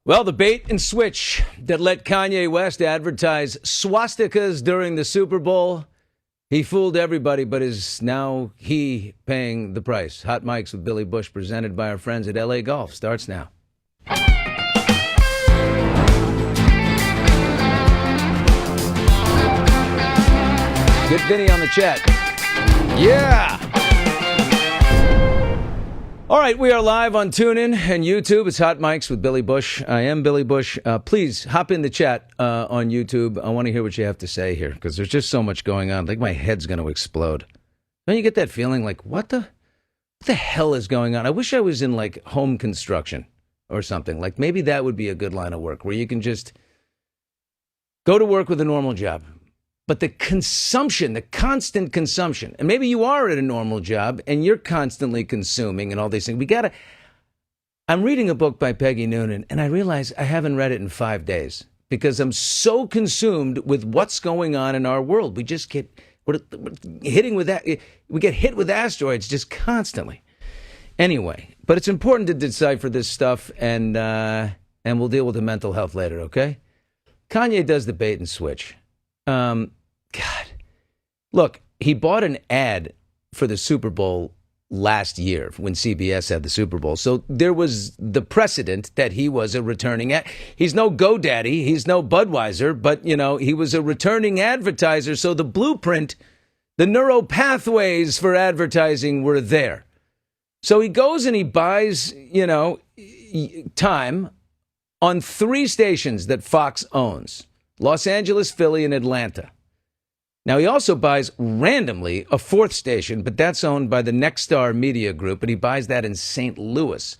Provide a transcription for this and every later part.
Well, the bait and switch that let Kanye West advertise swastikas during the Super Bowl, he fooled everybody, but is now he paying the price. Hot Mics with Billy Bush, presented by our friends at LA Golf, starts now. Get Vinny on the chat. Yeah! All right, we are live on TuneIn and YouTube. It's Hot Mics with Billy Bush. I am Billy Bush. Please hop in the chat on YouTube. I want to hear what you have to say here because there's just so much going on. Like my head's going to explode. Don't you get that feeling like, what the hell is going on? I wish I was in like home construction or something. Like maybe that would be a good line of work where you can just go to work with a normal job. But the consumption, the constant consumption, and maybe you are at a normal job and you're constantly consuming and all these things. I'm reading a book by Peggy Noonan and I realize I haven't read it in 5 days because I'm so consumed with what's going on in our world. We're hitting with that. We get hit with asteroids just constantly. Anyway, but it's important to decipher this stuff and we'll deal with the mental health later, okay? Kanye does the bait and switch. God, look, he bought an ad for the Super Bowl last year when CBS had the Super Bowl. So there was the precedent that he was a returning ad. He's no GoDaddy. He's no Budweiser, but, he was a returning advertiser. So the blueprint, the neural pathways for advertising were there. So he goes and he buys, time on 3 stations that Fox owns. Los Angeles, Philly, and Atlanta. Now, he also buys randomly a 4th station, but that's owned by the Nexstar Media Group, and he buys that in St. Louis.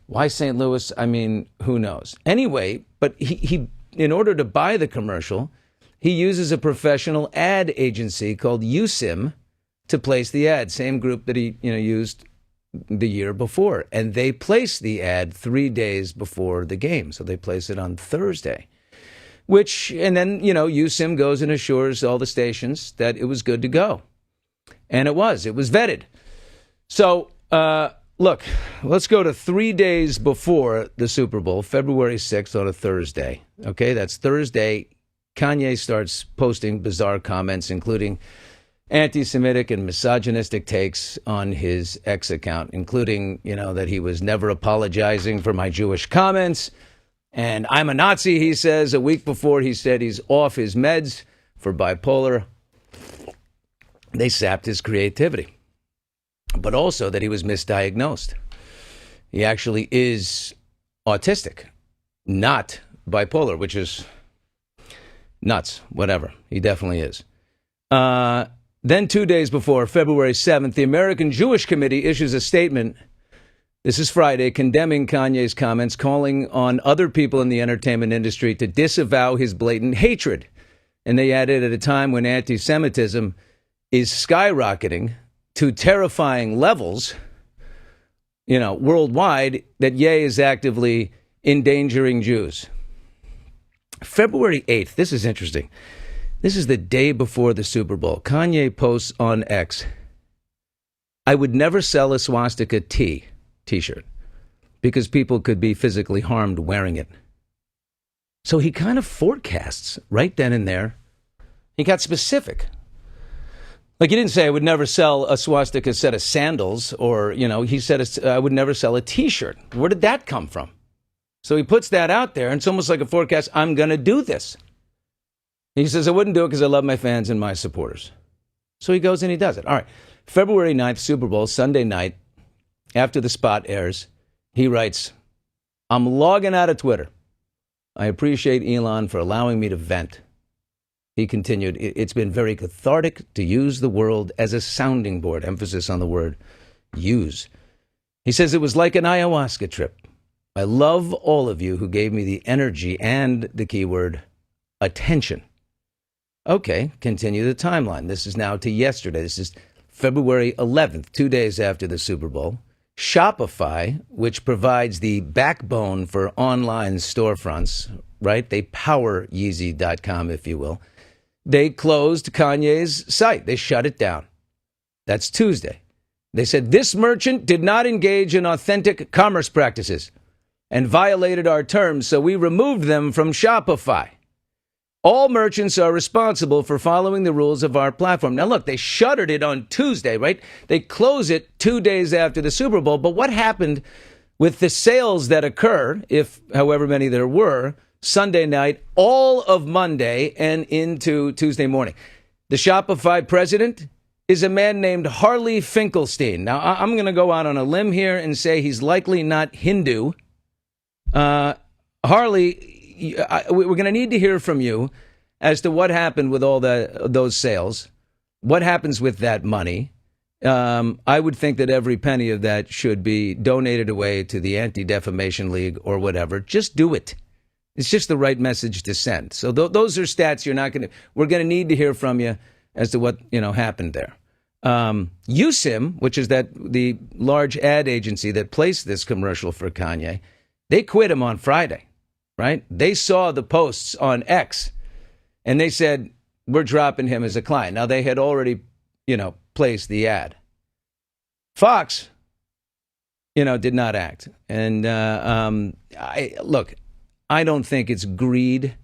Why St. Louis? I mean, who knows? Anyway, but he in order to buy the commercial, he uses a professional ad agency called USIM to place the ad, same group that he used the year before. And they place the ad 3 days before the game, so they place it on Thursday. And then, USIM goes and assures all the stations that it was good to go. And it was vetted. So, look, let's go to 3 days before the Super Bowl, February 6th on a Thursday. Okay, that's Thursday. Kanye starts posting bizarre comments, including anti-Semitic and misogynistic takes on his X account, including, that he was never apologizing for my Jewish comments. And I'm a Nazi, he says. A week before, he said he's off his meds for bipolar. They sapped his creativity. But also that he was misdiagnosed. He actually is autistic, not bipolar, which is nuts. Whatever. He definitely is. Then 2 days before, February 7th, the American Jewish Committee issues a statement. This is Friday, condemning Kanye's comments, calling on other people in the entertainment industry to disavow his blatant hatred. And they added at a time when anti-Semitism is skyrocketing to terrifying levels, worldwide, that Ye is actively endangering Jews. February 8th, this is interesting. This is the day before the Super Bowl. Kanye posts on X, "I would never sell a swastika T-shirt because people could be physically harmed wearing it." So he kind of forecasts right then and there. He got specific. Like he didn't say I would never sell a swastika set of sandals or, he said I would never sell a T-shirt. Where did that come from? So he puts that out there and it's almost like a forecast. I'm going to do this. He says I wouldn't do it because I love my fans and my supporters. So he goes and he does it. All right. February 9th, Super Bowl, Sunday night. After the spot airs, he writes, "I'm logging out of Twitter. I appreciate Elon for allowing me to vent." He continued, "It's been very cathartic to use the world as a sounding board," emphasis on the word use. He says, "It was like an ayahuasca trip. I love all of you who gave me the energy and the keyword attention." Okay, continue the timeline. This is now to yesterday. This is February 11th, 2 days after the Super Bowl. Shopify, which provides the backbone for online storefronts, right? They power Yeezy.com, if you will. They closed Kanye's site. They shut it down. That's Tuesday. They said this merchant did not engage in authentic commerce practices. and violated our terms, so we removed them from Shopify. All merchants are responsible for following the rules of our platform. Now, look, they shuttered it on Tuesday, right? They close it 2 days after the Super Bowl. But what happened with the sales that occur, if however many there were, Sunday night, all of Monday and into Tuesday morning? The Shopify president is a man named Harley Finkelstein. Now, I'm going to go out on a limb here and say he's likely not Hindu. Harley, we're going to need to hear from you as to what happened with all those sales. What happens with that money? I would think that every penny of that should be donated away to the Anti-Defamation League or whatever. Just do it. It's just the right message to send. So those are stats we're going to need to hear from you as to what, happened there. USIM, which is the large ad agency that placed this commercial for Kanye, they quit him on Friday. Right? They saw the posts on X and they said, we're dropping him as a client. Now, they had already, placed the ad. Fox, did not act. And I don't think it's greed.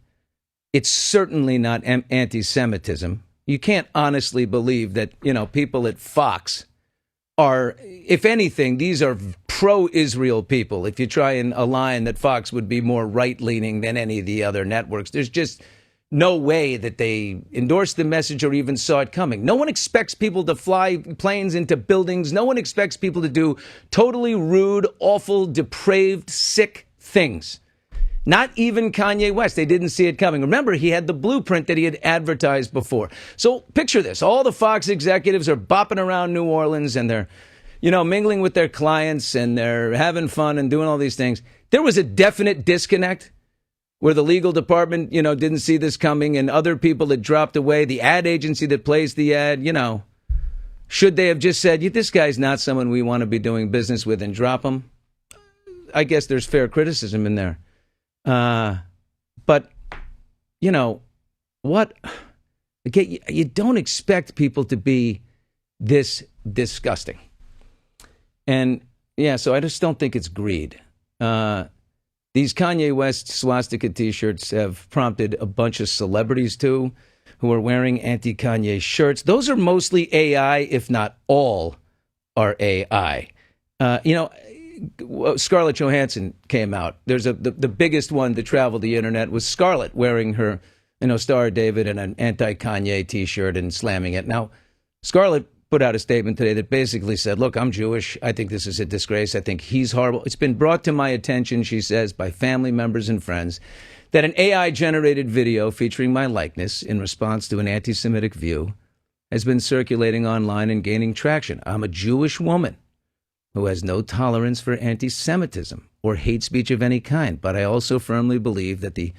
It's certainly not anti-Semitism. You can't honestly believe that, people at Fox are, if anything, these are pro-Israel people. If you try and align that Fox would be more right-leaning than any of the other networks, there's just no way that they endorsed the message or even saw it coming. No one expects people to fly planes into buildings. No one expects people to do totally rude, awful, depraved, sick things. Not even Kanye West. They didn't see it coming. Remember, he had the blueprint that he had advertised before. So picture this. All the Fox executives are bopping around New Orleans and they're, mingling with their clients and they're having fun and doing all these things. There was a definite disconnect where the legal department, didn't see this coming and other people had dropped away. The ad agency that plays the ad, should they have just said, this guy's not someone we want to be doing business with and drop him? I guess there's fair criticism in there. But, what? Again, you don't expect people to be this disgusting. And, so I just don't think it's greed. These Kanye West swastika T-shirts have prompted a bunch of celebrities, too, who are wearing anti-Kanye shirts. Those are mostly AI, if not all are AI. Scarlett Johansson came out. There's the biggest one to travel the internet was Scarlett wearing her, Star of David and an anti-Kanye T-shirt and slamming it. Now, Scarlett put out a statement today that basically said, look, I'm Jewish. I think this is a disgrace. I think he's horrible. It's been brought to my attention, she says, by family members and friends that an AI-generated video featuring my likeness in response to an anti-Semitic view has been circulating online and gaining traction. I'm a Jewish woman who has no tolerance for anti-Semitism or hate speech of any kind. But I also firmly believe that the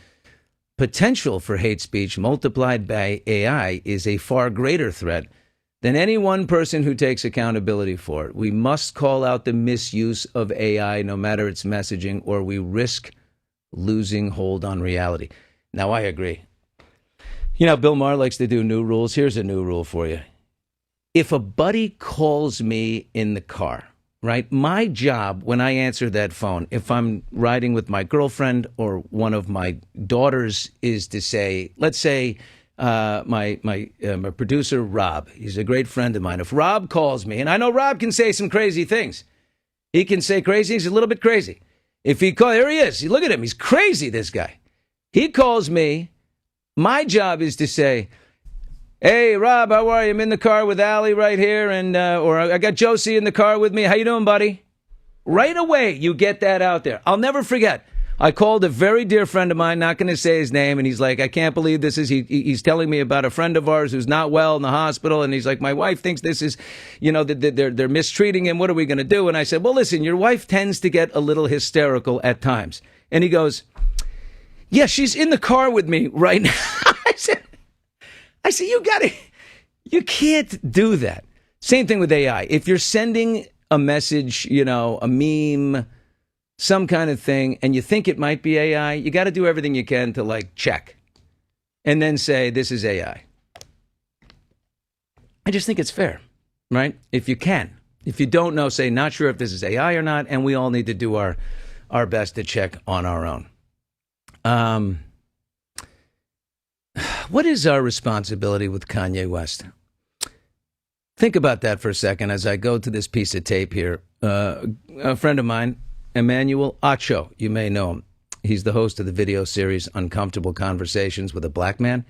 potential for hate speech multiplied by AI is a far greater threat than any one person who takes accountability for it. We must call out the misuse of AI, no matter its messaging, or we risk losing hold on reality. Now, I agree. Bill Maher likes to do new rules. Here's a new rule for you. If a buddy calls me in the car, right? My job when I answer that phone, if I'm riding with my girlfriend or one of my daughters, is to say, let's say my producer, Rob, he's a great friend of mine. If Rob calls me, and I know Rob can say some crazy things. He can say crazy. He's a little bit crazy. If he calls, there he is. Look at him. He's crazy, this guy. He calls me. My job is to say, hey, Rob, how are you? I'm in the car with Allie right here, and or I got Josie in the car with me. How you doing, buddy? Right away, you get that out there. I'll never forget. I called a very dear friend of mine, not going to say his name, and he's like, I can't believe this is, he's telling me about a friend of ours who's not well in the hospital, and he's like, my wife thinks this is, they're mistreating him. What are we going to do? And I said, well, listen, your wife tends to get a little hysterical at times. And he goes, yeah, she's in the car with me right now. I said, you can't do that. Same thing with AI. If you're sending a message, a meme, some kind of thing, and you think it might be AI, you got to do everything you can to check and then say, this is AI. I just think it's fair, right? If you can. If you don't know, say, not sure if this is AI or not, and we all need to do our our best to check on our own. What is our responsibility with Kanye West? Think about that for a second as I go to this piece of tape here. A friend of mine, Emmanuel Acho, you may know him. He's the host of the video series Uncomfortable Conversations with a Black Man.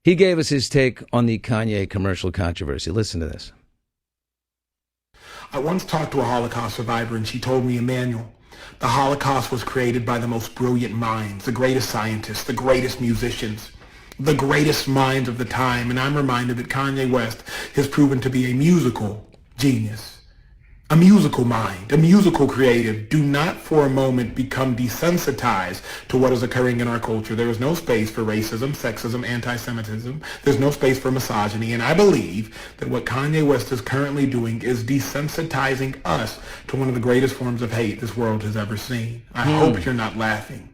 He gave us his take on the Kanye commercial controversy. Listen to this. I once talked to a Holocaust survivor, and she told me, Emmanuel, the Holocaust was created by the most brilliant minds, the greatest scientists, the greatest musicians, the greatest minds of the time. And I'm reminded that Kanye West has proven to be a musical genius, a musical mind, a musical creative. Do not for a moment become desensitized to what is occurring in our culture. There is no space for racism, sexism, anti-Semitism. There's no space for misogyny. And I believe that what Kanye West is currently doing is desensitizing us to one of the greatest forms of hate this world has ever seen. I hope you're not laughing,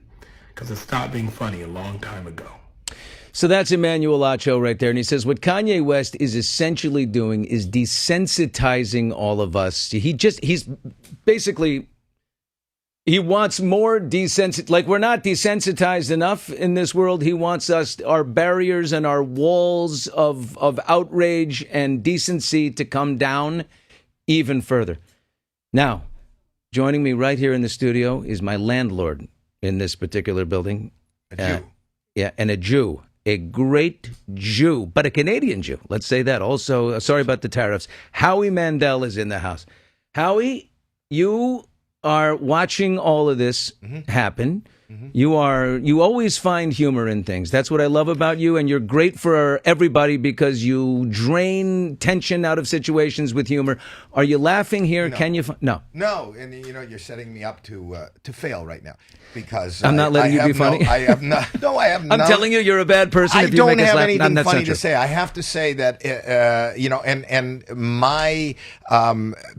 because it stopped being funny a long time ago. So that's Emmanuel Acho right there. And he says what Kanye West is essentially doing is desensitizing all of us. He's basically, he wants more like we're not desensitized enough in this world. He wants us, our barriers and our walls of outrage and decency to come down even further. Now, joining me right here in the studio is my landlord in this particular building. A Jew. And a Jew. A great Jew, but a Canadian Jew. Let's say that. Also, sorry about the tariffs. Howie Mandel is in the house. Howie, you are watching all of this happen. You always find humor in things. That's what I love about you, and you're great for everybody because you drain tension out of situations with humor. Are you laughing here? No. Can you? No. No, and you're setting me up to fail right now because I'm not letting you be funny. I have not. No, I have. I'm telling you, you're a bad person. I if you don't make us have laugh. anything That's funny to say. I have to say that and my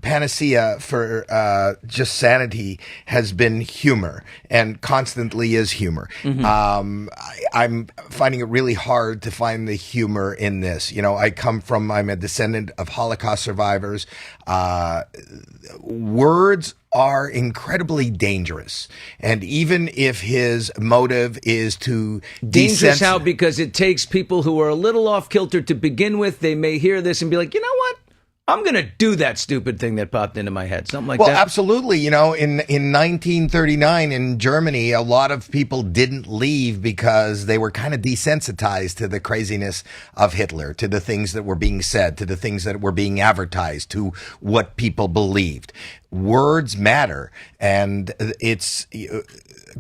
panacea for just sanity has been humor, and constantly is humor. I'm finding it really hard to find the humor in this. I'm a descendant of Holocaust survivors. Words are incredibly dangerous, and even if his motive is to dangerous, how? Because it takes people who are a little off kilter to begin with. They may hear this and be like, you know what? I'm going to do that stupid thing that popped into my head. Something like that. Well, absolutely. In 1939 in Germany, a lot of people didn't leave because they were kind of desensitized to the craziness of Hitler, to the things that were being said, to the things that were being advertised, to what people believed. Words matter. And it's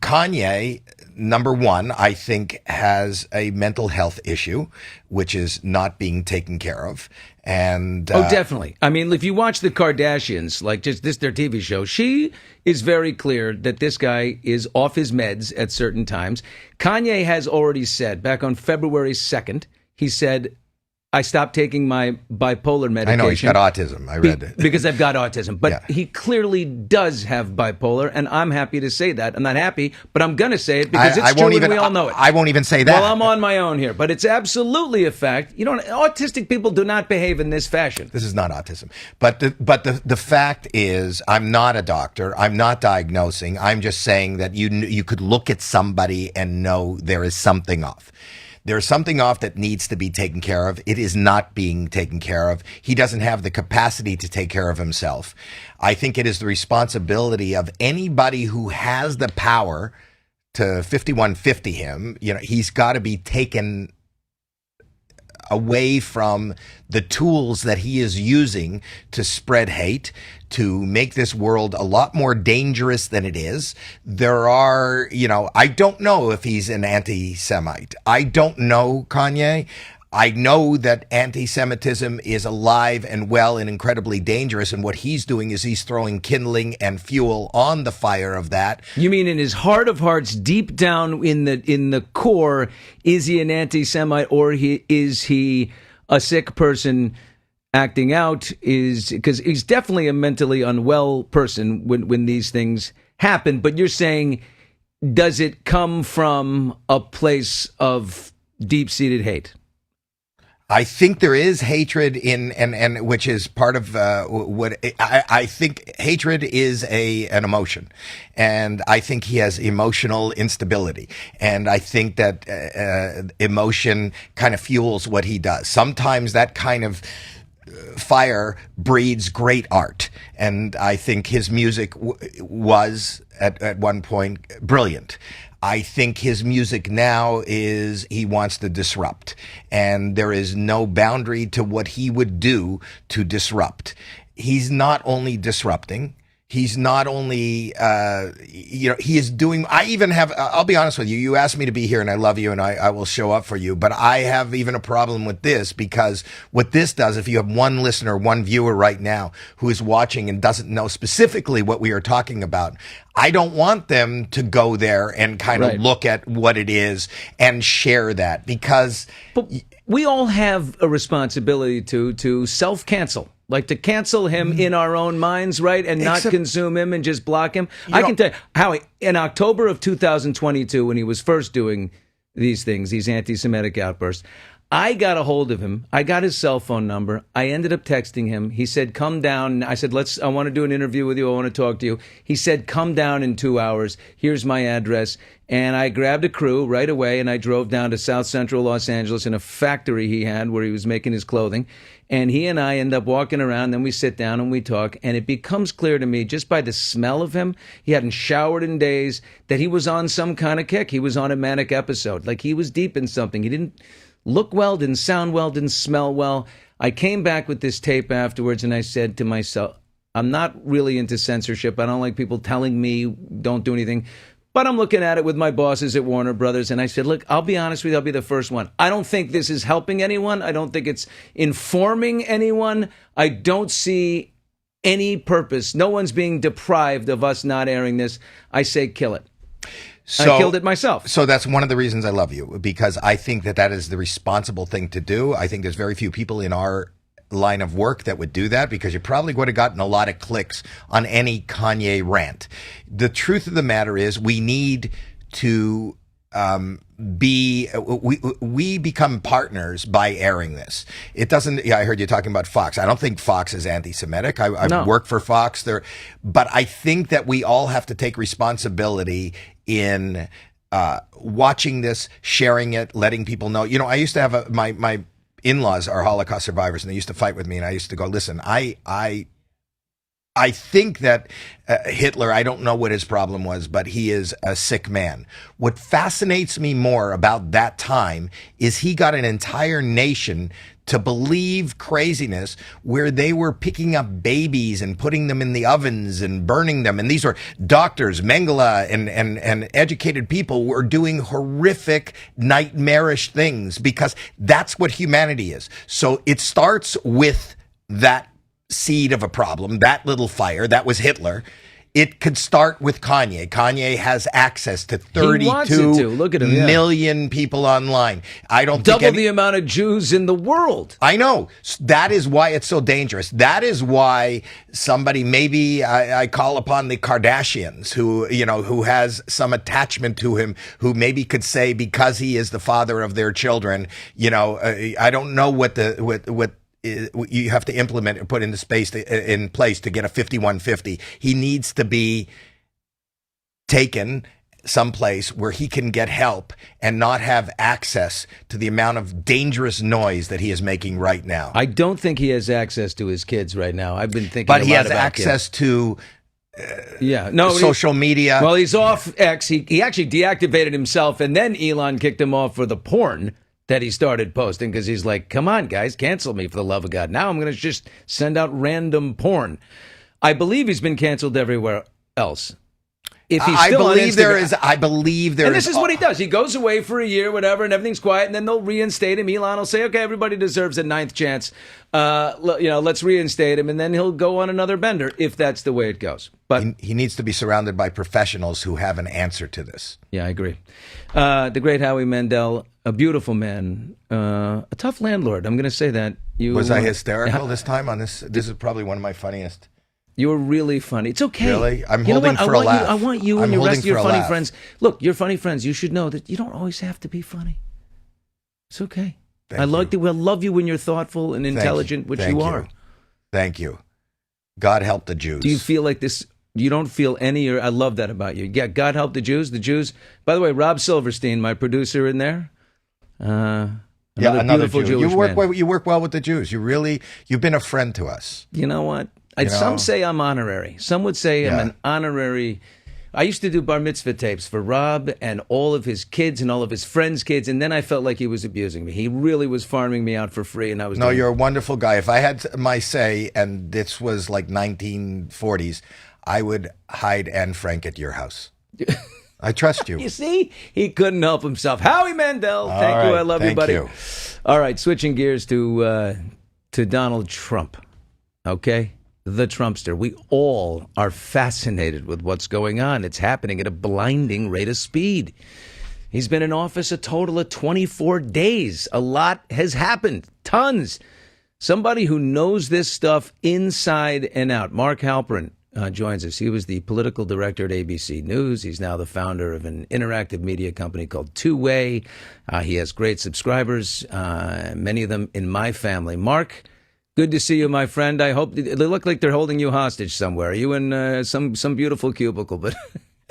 Kanye, number one, I think, has a mental health issue, which is not being taken care of. And definitely. I mean, if you watch the Kardashians, like just their TV show, she is very clear that this guy is off his meds at certain times. Kanye has already said back on February 2nd, he said, I stopped taking my bipolar medication. I know he's got autism. I read it. Because I've got autism. But Yeah. he clearly does have bipolar, and I'm happy to say that. I'm not happy, but I'm going to say it because it's true and we all know it. I won't even say that. Well, I'm on my own here, but it's absolutely a fact. Autistic people do not behave in this fashion. This is not autism. But the fact is, I'm not a doctor. I'm not diagnosing. I'm just saying that you could look at somebody and know there is something off. There's something off that needs to be taken care of. It is not being taken care of. He doesn't have the capacity to take care of himself. I think it is the responsibility of anybody who has the power to 5150 him. He's got to be taken away from the tools that he is using to spread hate, to make this world a lot more dangerous than it is. There are, I don't know if he's an anti-Semite. I don't know Kanye. I know that anti-Semitism is alive and well and incredibly dangerous, and what he's doing is he's throwing kindling and fuel on the fire of that. You mean in his heart of hearts, deep down in the core, is he an anti-Semite, or is he a sick person acting out? Because he's definitely a mentally unwell person when these things happen. But you're saying, does it come from a place of deep-seated hate? I think there is hatred in, and which is part of what I think hatred is an emotion, and I think he has emotional instability, and I think that emotion kind of fuels what he does. Sometimes that kind of fire breeds great art, and I think his music was at one point brilliant. I think his music now is he wants to disrupt, and there is no boundary to what he would do to disrupt. He's not only disrupting, he's not only, he is doing, I even have, I'll be honest with you, you asked me to be here and I love you and I will show up for you, but I have even a problem with this because what this does, if you have one listener, one viewer right now who is watching and doesn't know specifically what we are talking about, I don't want them to go there and kind of look at what it is and share that because... But we all have a responsibility to self-cancel. Like to cancel him in our own minds, right? And not consume him and just block him. I can tell you, Howie, in October of 2022, when he was first doing these things, these anti-Semitic outbursts, I got a hold of him. I got his cell phone number. I ended up texting him. He said, come down. I said, I want to do an interview with you. I want to talk to you. He said, come down in 2 hours. Here's my address. And I grabbed a crew right away and I drove down to South Central Los Angeles in a factory he had where he was making his clothing. And he and I end up walking around, then we sit down and we talk, and it becomes clear to me, just by the smell of him, he hadn't showered in days, that he was on some kind of kick. He was on a manic episode. Like he was deep in something. He didn't look well, didn't sound well, didn't smell well. I came back with this tape afterwards, and I said to myself, I'm not really into censorship. I don't like people telling me don't do anything. But I'm looking at it with my bosses at Warner Brothers, and I said, look, I'll be honest with you, I'll be the first one. I don't think this is helping anyone. I don't think it's informing anyone. I don't see any purpose. No one's being deprived of us not airing this. I say kill it. So, I killed it myself. So that's one of the reasons I love you, because I think that is the responsible thing to do. I think there's very few people in our line of work that would do that, because you probably would have gotten a lot of clicks on any Kanye rant. The truth of the matter is we need to we become partners by airing this. It doesn't, I heard you talking about Fox. I don't think Fox is anti-Semitic. I work for Fox there, but I think that we all have to take responsibility in watching this, sharing it, letting people know. You know, I used to have my in-laws are Holocaust survivors, and they used to fight with me, and I used to go, listen, I think that Hitler, I don't know what his problem was, but he is a sick man. What fascinates me more about that time is he got an entire nation to believe craziness where they were picking up babies and putting them in the ovens and burning them. And these were doctors, Mengele, and educated people were doing horrific, nightmarish things, because that's what humanity is. So it starts with that seed of a problem, that little fire, that was Hitler. It could start with Kanye. Kanye has access to 32 Look at him, million people online. I don't double think the amount of Jews in the world. I know. That is why it's so dangerous. That is why somebody, maybe I call upon the Kardashians, who has some attachment to him, who maybe could say, because he is the father of their children, I don't know what you have to implement or put into in place to get a 5150. He needs to be taken someplace where he can get help and not have access to the amount of dangerous noise that he is making right now. I don't think he has access to his kids right now. I've been thinking, but he has access to social media. Well, he's off X. He actually deactivated himself, and then Elon kicked him off for the porn that he started posting, because he's like, come on, guys, cancel me for the love of God. Now I'm going to just send out random porn. I believe he's been canceled everywhere else. If he's still on Instagram, I believe there is. And this is what he does. He goes away for a year, whatever, and everything's quiet, and then they'll reinstate him. Elon will say, okay, everybody deserves a ninth chance. Let's reinstate him, and then he'll go on another bender, if that's the way it goes. But he needs to be surrounded by professionals who have an answer to this. Yeah, I agree. The great Howie Mandel, a beautiful man, a tough landlord. I'm going to say that. Was I hysterical this time on this? This is probably one of my funniest. You were really funny. It's okay. Really? I'm holding for a laugh. I want you and the rest of your funny friends. Look, your funny friends, you should know that you don't always have to be funny. It's okay. I Thank like you. to love you when you're thoughtful and Thank you. intelligent, which Thank you you. are. Thank you. God help the Do you Jews. feel like this? You don't feel any, or I love that about you. Yeah, God help the Jews. The Jews. By the way, Rob Silverstein, my producer in there, Yeah, another another beautiful Jew. Jewish man. You work well with the Jews. You've been a friend to us. You know what? You Some know? say I'm honorary. Some would say I'm Yeah. an honorary. I used to do bar mitzvah tapes for Rob and all of his kids and all of his friends' kids, and then I felt like he was abusing me. He really was farming me out for free, and I was No, doing you're a wonderful guy. If I had my say, and this was like 1940s, I would hide Anne Frank at your house. I trust you. You see, he couldn't help himself. Howie Mandel, All thank you. right, I love you, thank buddy. you. All right, switching gears to Donald Trump. Okay, the Trumpster. We all are fascinated with what's going on. It's happening at a blinding rate of speed. He's been in office a total of 24 days. A lot has happened. Tons. Somebody who knows this stuff inside and out. Mark Halperin joins us. He was the political director at ABC News. He's now the founder of an interactive media company called Two Way. He has great subscribers, many of them in my family. Mark, good to see you, my friend. I hope they look like they're holding you hostage somewhere. Are you in some beautiful cubicle? But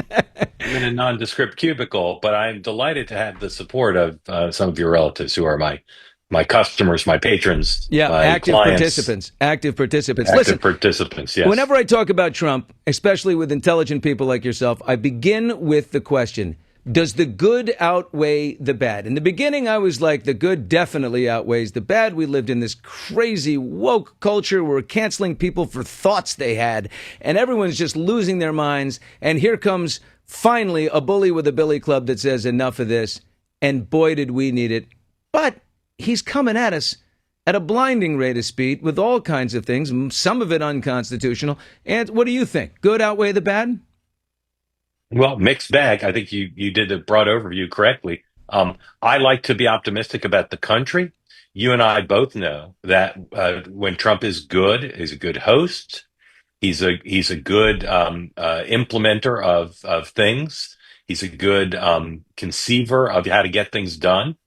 I'm in a nondescript cubicle, but I'm delighted to have the support of some of your relatives who are my customers, my patrons, yeah, my clients, active participants. Listen, active participants. Yes. whenever I talk about Trump, especially with intelligent people like yourself, I begin with the question, does the good outweigh the bad? In the beginning, I was like, the good definitely outweighs the bad. We lived in this crazy woke culture where we're canceling people for thoughts they had, and everyone's just losing their minds. And here comes, finally, a bully with a billy club that says, enough of this. And boy, did we need it. But he's coming at us at a blinding rate of speed with all kinds of things, some of it unconstitutional. And what do you think? Good outweigh the bad? Well, mixed bag. I think you did the broad overview correctly. I like to be optimistic about the country. You and I both know that when Trump is good, he's a good host. He's a good implementer of things. He's a good conceiver of how to get things done.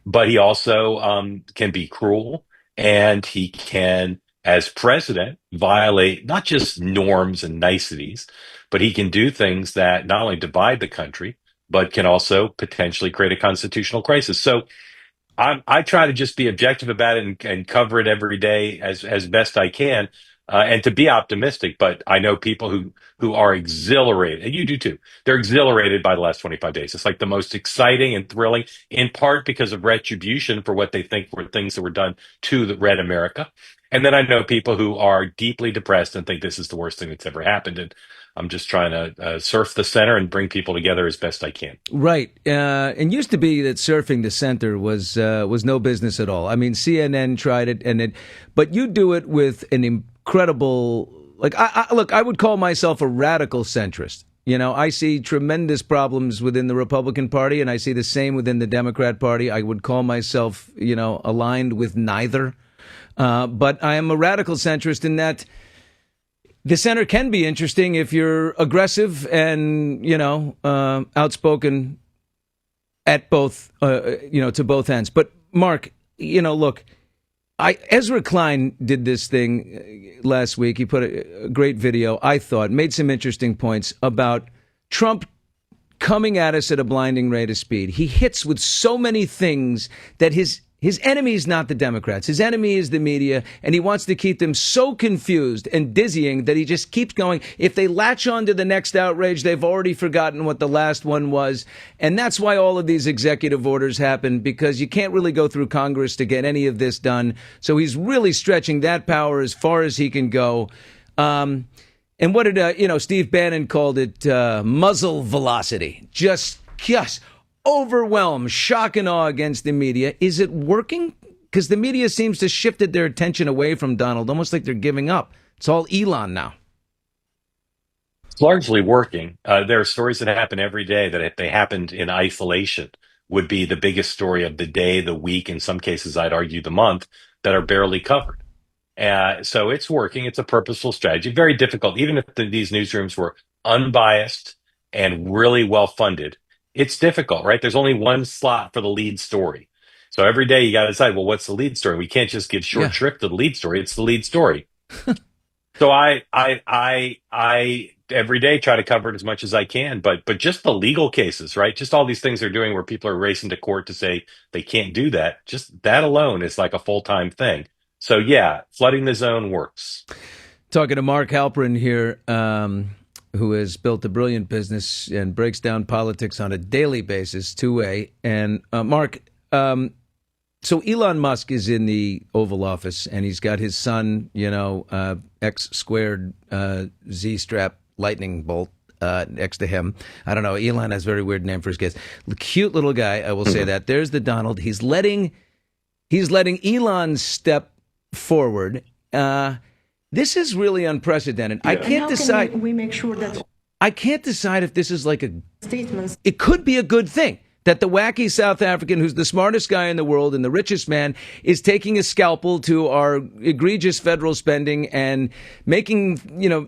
But he also can be cruel, and he can, as president, violate not just norms and niceties, but he can do things that not only divide the country, but can also potentially create a constitutional crisis. So I try to just be objective about it and cover it every day as best I can, and to be optimistic. But I know people who are exhilarated, and you do too. They're exhilarated by the last 25 days. It's like the most exciting and thrilling, in part because of retribution for what they think were things that were done to the red America. And then I know people who are deeply depressed and think this is the worst thing that's ever happened. And I'm just trying to surf the center and bring people together as best I can. Right. And used to be that surfing the center was no business at all. I mean, CNN tried it, but you do it with an incredible, like, look, I would call myself a radical centrist. You know, I see tremendous problems within the Republican Party, and I see the same within the Democrat Party. I would call myself, aligned with neither. But I am a radical centrist in that the center can be interesting if you're aggressive and, outspoken at both, to both ends. But Mark, look, Ezra Klein did this thing last week. He put a great video, I thought, made some interesting points about Trump coming at us at a blinding rate of speed. He hits with so many things that his enemy is not the Democrats. His enemy is the media, and he wants to keep them so confused and dizzying that he just keeps going. If they latch on to the next outrage, they've already forgotten what the last one was. And that's why all of these executive orders happen, because you can't really go through Congress to get any of this done. So he's really stretching that power as far as he can go. And what did, Steve Bannon called it muzzle velocity. Just overwhelm, shock and awe against the media. Is it working? Because the media seems to shifted their attention away from Donald, almost like they're giving up. It's all Elon now. It's largely working. There are stories that happen every day that if they happened in isolation would be the biggest story of the day, the week, in some cases, I'd argue the month, that are barely covered. So it's working. It's a purposeful strategy. Very difficult. Even if these newsrooms were unbiased and really well funded, it's difficult, right? There's only one slot for the lead story. So every day you got to decide, well, what's the lead story? We can't just give Yeah. short shrift to the lead story. It's the lead story. So I every day try to cover it as much as I can, but just the legal cases, right? Just all these things they're doing where people are racing to court to say they can't do that. Just that alone is like a full-time thing. So yeah, flooding the zone works. Talking to Mark Halperin here, who has built a brilliant business and breaks down politics on a daily basis, two-way. And Mark, so Elon Musk is in the Oval Office, and he's got his son, X squared Z strap lightning bolt next to him. I don't know. Elon has a very weird name for his kids. Cute little guy, I will say that. There's the Donald. He's letting Elon step forward. This is really unprecedented. Yeah. I can't decide. We make sure that I can't decide if this is like a statements. It could be a good thing that the wacky South African, who's the smartest guy in the world and the richest man, is taking a scalpel to our egregious federal spending and making,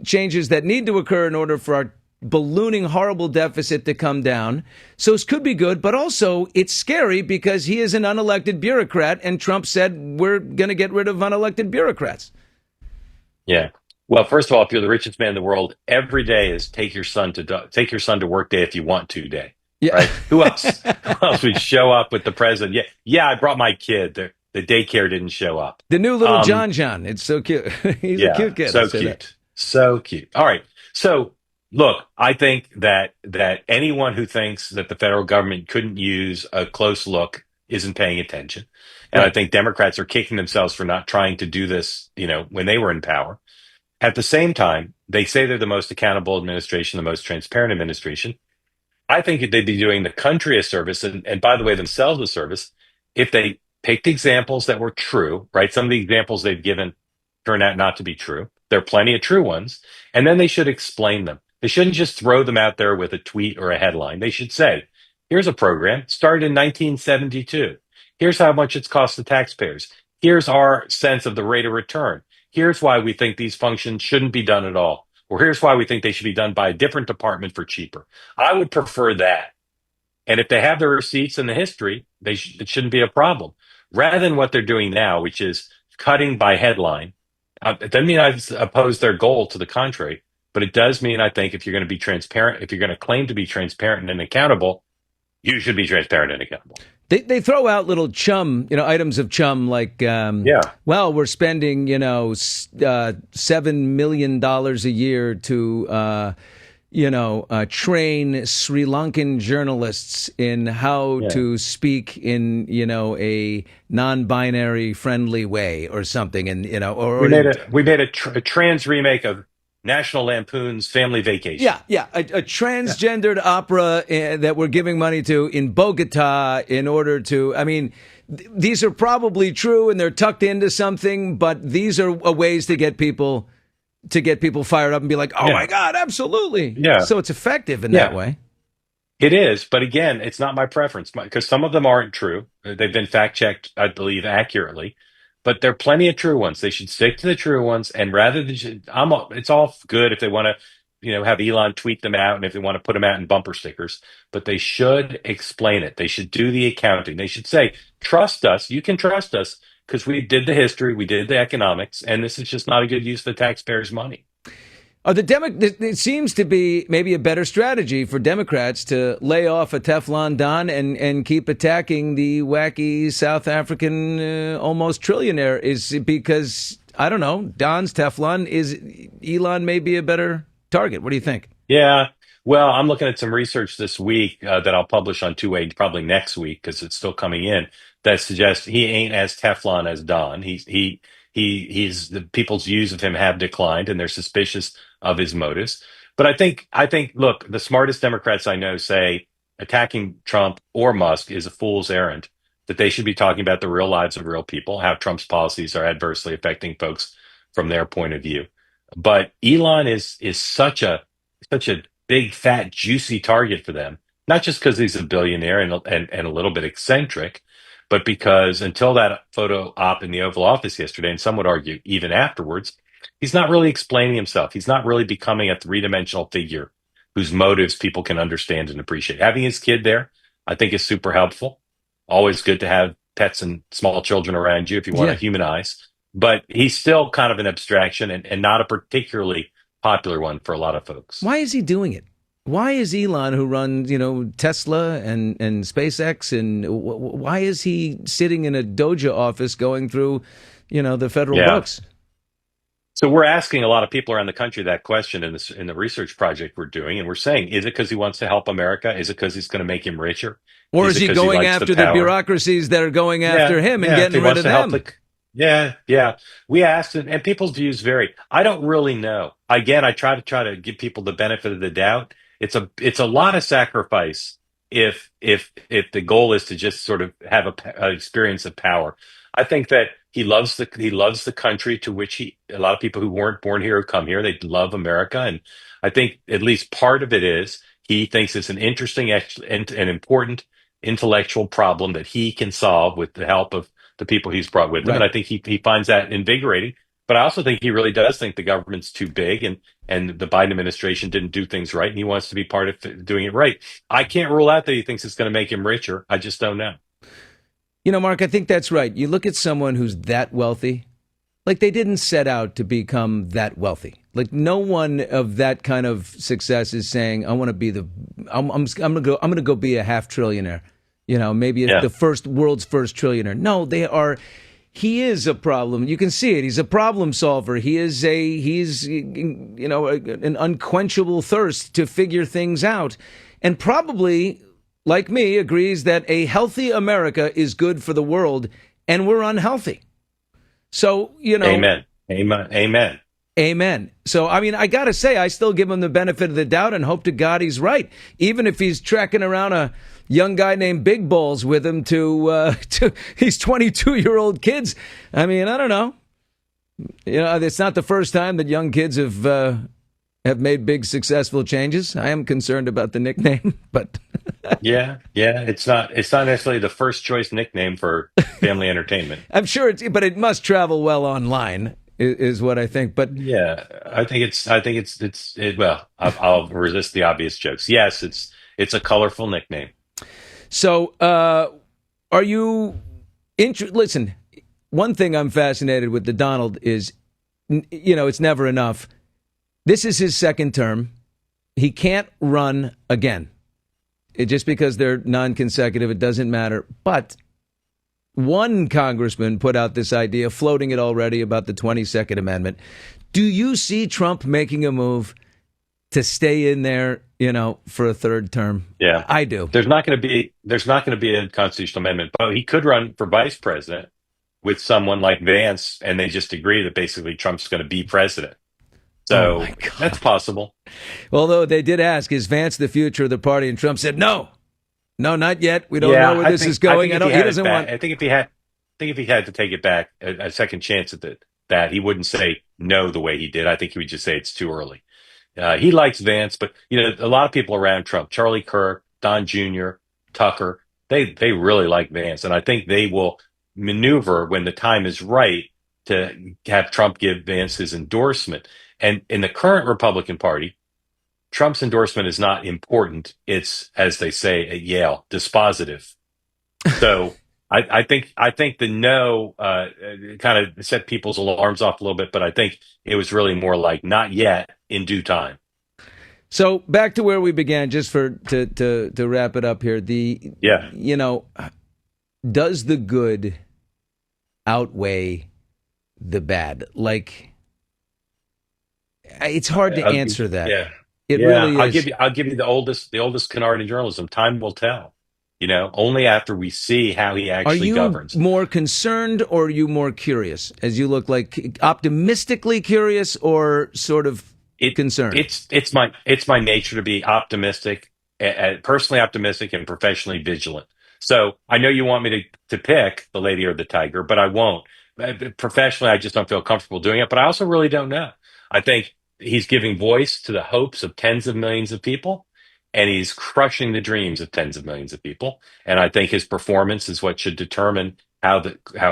changes that need to occur in order for our ballooning horrible deficit to come down. So it could be good, but also it's scary because he is an unelected bureaucrat, and Trump said we're going to get rid of unelected bureaucrats. Yeah. Well, first of all, if you're the richest man in the world, every day is take your son to work day if you want to day. Yeah. Right? Who else? Who else would show up with the president? Yeah. I brought my kid. The daycare didn't show up. The new little John. It's so cute. He's a cute kid. So cute. So cute. All right. So look, I think that anyone who thinks that the federal government couldn't use a close look isn't paying attention. And I think Democrats are kicking themselves for not trying to do this, when they were in power. At the same time, they say they're the most accountable administration, the most transparent administration. I think they'd be doing the country a service, and by the way, themselves a service, if they picked examples that were true, right? Some of the examples they've given turn out not to be true. There are plenty of true ones. And then they should explain them. They shouldn't just throw them out there with a tweet or a headline. They should say, here's a program started in 1972. Here's how much it's cost the taxpayers. Here's our sense of the rate of return. Here's why we think these functions shouldn't be done at all. Or here's why we think they should be done by a different department for cheaper. I would prefer that. And if they have the receipts and the history, it shouldn't be a problem. Rather than what they're doing now, which is cutting by headline. It doesn't mean I oppose their goal, to the contrary, but it does mean, I think, if you're going to be transparent, if you're going to claim to be transparent and accountable, you should be transparent and accountable. They throw out little items of chum like, well, we're spending, $7 million a year to, train Sri Lankan journalists in how to speak in, a non-binary friendly way or something. And, we made a trans remake of National Lampoon's Family Vacation. Yeah. A transgendered opera that we're giving money to in Bogota in order to, these are probably true and they're tucked into something, but these are ways to get people fired up and be like, oh my God, absolutely. Yeah. So it's effective in that way. It is. But again, it's not my preference because some of them aren't true. They've been fact checked, I believe, accurately. But there are plenty of true ones. They should stick to the true ones. And rather than, it's all good if they want to, have Elon tweet them out and if they want to put them out in bumper stickers. But they should explain it. They should do the accounting. They should say, trust us. You can trust us because we did the history, we did the economics, and this is just not a good use of the taxpayers' money. It seems to be maybe a better strategy for Democrats to lay off a Teflon Don and keep attacking the wacky South African almost trillionaire is because, I don't know, Don's Teflon is Elon may be a better target. What do you think? Yeah, well, I'm looking at some research this week that I'll publish on two-way probably next week because it's still coming in that suggests he ain't as Teflon as Don. He's the people's views of him have declined and they're suspicious of his motives. But I think, look, the smartest Democrats I know say attacking Trump or Musk is a fool's errand, that they should be talking about the real lives of real people, how Trump's policies are adversely affecting folks from their point of view. But Elon is such a big, fat, juicy target for them, not just because he's a billionaire and a little bit eccentric, but because until that photo op in the Oval Office yesterday, and some would argue even afterwards, he's not really explaining himself. He's not really becoming a three-dimensional figure whose motives people can understand and appreciate. Having his kid there, I think, is super helpful. Always good to have pets and small children around you if you want Yeah. to humanize. But he's still kind of an abstraction and not a particularly popular one for a lot of folks. Why is he doing it? Why is Elon, who runs, Tesla and SpaceX, and why is he sitting in a Doja office going through, the federal books? So we're asking a lot of people around the country that question in the research project we're doing, and we're saying, is it because he wants to help America? Is it because he's going to make him richer? Or is it he 'cause going likes after the power? bureaucracies that are going after him and if he getting rid wants of to help them? Yeah. We asked, and people's views vary. I don't really know. Again, I try to give people the benefit of the doubt. It's a lot of sacrifice if the goal is to just sort of have an experience of power. I think that he loves the country to which a lot of people who weren't born here who come here, they love America, and I think at least part of it is he thinks it's an interesting and important intellectual problem that he can solve with the help of the people he's brought with him. Right. And I think he finds that invigorating. But I also think he really does think the government's too big and the Biden administration didn't do things right. And he wants to be part of doing it right. I can't rule out that he thinks it's going to make him richer. I just don't know. Mark, I think that's right. You look at someone who's that wealthy, like they didn't set out to become that wealthy. Like no one of that kind of success is saying, I want to be I'm going to go be a half trillionaire. Maybe the world's first trillionaire. No, he is a problem. You can see it. He's a problem solver. He's an unquenchable thirst to figure things out. And probably, like me, agrees that a healthy America is good for the world and we're unhealthy. So, Amen. Amen. Amen. So, I got to say, I still give him the benefit of the doubt and hope to God he's right. Even if he's tracking around a young guy named Big Balls with him to he's 22-year-old kids. I don't know. It's not the first time that young kids have made big successful changes. I am concerned about the nickname, but yeah. It's not necessarily the first choice nickname for family entertainment. I'm sure but it must travel well online. Is what I think, but yeah, I think it's well, I'll resist the obvious jokes. Yes, it's a colorful nickname. So, are you listen, one thing I'm fascinated with the Donald is, it's never enough. This is his second term. He can't run again. Just because they're non-consecutive, it doesn't matter. But one congressman put out this idea, floating it already, about the 22nd Amendment. Do you see Trump making a move to stay in there, for a third term? Yeah, I do. There's not going to be a constitutional amendment, but he could run for vice president with someone like Vance, and they just agree that basically Trump's going to be president. So that's possible. Although they did ask, is Vance the future of the party? And Trump said, no, not yet. We don't know where this is going. He doesn't want. I think if he had to take it back, a second chance at that, he wouldn't say no the way he did. I think he would just say it's too early. He likes Vance, but a lot of people around Trump, Charlie Kirk, Don Jr., Tucker, they really like Vance, and I think they will maneuver when the time is right to have Trump give Vance his endorsement. And in the current Republican Party, Trump's endorsement is not important. It's, as they say at Yale, dispositive. So I think the no kind of set people's alarms off a little bit, but I think it was really more like not yet, in due time. So back to where we began, just to wrap it up here. Does the good outweigh the bad? Like, it's hard to answer that. Yeah. It really is. I'll give you the oldest canard in journalism. Time will tell. Only after we see how he actually governs. Are you more concerned, or are you more curious? As you look, like optimistically curious, or sort of concerned? It's my nature to be optimistic, personally optimistic, and professionally vigilant. So I know you want me to pick the lady or the tiger, but I won't. Professionally, I just don't feel comfortable doing it. But I also really don't know. I think he's giving voice to the hopes of tens of millions of people, and he's crushing the dreams of tens of millions of people. And I think his performance is what should determine how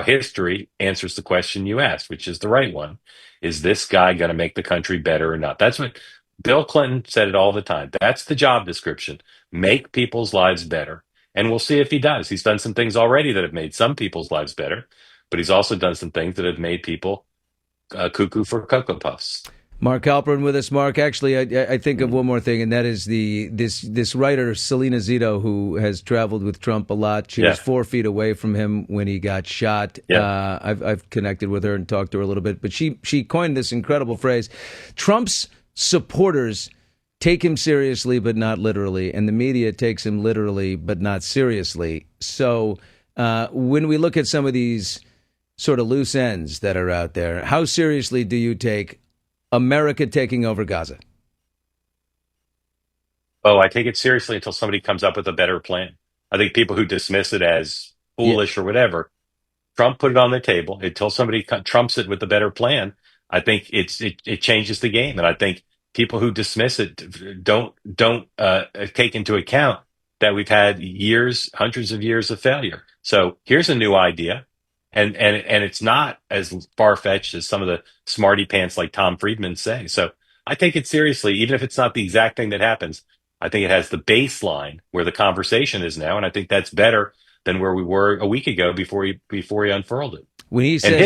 history answers the question you asked, which is the right one. Is this guy going to make the country better or not? That's what Bill Clinton said it all the time. That's the job description. Make people's lives better. And we'll see if he does. He's done some things already that have made some people's lives better, but he's also done some things that have made people cuckoo for Cocoa Puffs. Mark Halperin with us. Mark, actually, I think of one more thing, and that is this writer, Selena Zito, who has traveled with Trump a lot. She was 4 feet away from him when he got shot. Yeah. I've connected with her and talked to her a little bit, but she coined this incredible phrase: Trump's supporters take him seriously, but not literally, and the media takes him literally, but not seriously. So when we look at some of these sort of loose ends that are out there, how seriously do you take America taking over Gaza? Oh, I take it seriously until somebody comes up with a better plan. I think people who dismiss it as foolish or whatever, Trump put it on the table until somebody trumps it with a better plan. I think it changes the game, and I think people who dismiss it don't take into account that we've had hundreds of years of failure. So here's a new idea. And it's not as far-fetched as some of the smarty pants like Tom Friedman say. So I take it seriously, even if it's not the exact thing that happens. I think it has the baseline where the conversation is now, and I think that's better than where we were a week ago before he unfurled it. When he says, and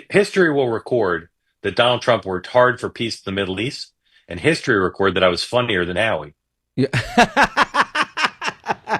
history will record that Donald Trump worked hard for peace in the Middle East, and history will record that I was funnier than Howie. Yeah.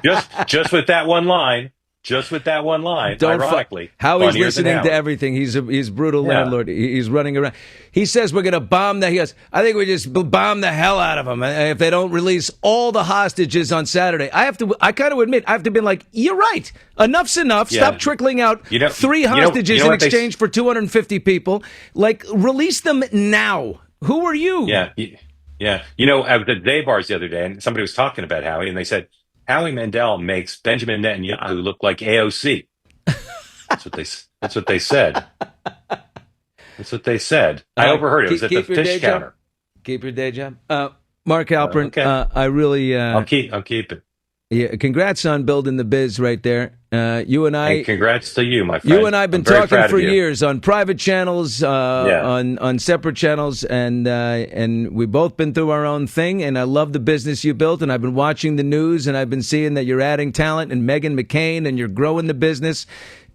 just with that one line. Just with that one line, ironically. Howie's listening to everything. He's a brutal landlord. He's running around. He says we're going to bomb he goes, I think we just bomb the hell out of them if they don't release all the hostages on Saturday. I kind of admit, I have to be like, you're right. Enough's enough. Yeah. Stop trickling out 3 hostages in exchange for 250 people. Like, release them now. Who are you? Yeah. I was at Zabar's the other day, and somebody was talking about Howie, and they said, Howie Mandel makes Benjamin Netanyahu look like AOC. That's what they said. That's what they said. I overheard it. It was at the fish counter. Keep your day job. Mark Halperin, okay. I really... I'll keep it. Yeah, congrats on building the biz right there. You and I... And congrats to you, my friend. You and I have been talking for years on private channels, on separate channels, and we've both been through our own thing, and I love the business you built, and I've been watching the news, and I've been seeing that you're adding talent, and Meghan McCain, and you're growing the business,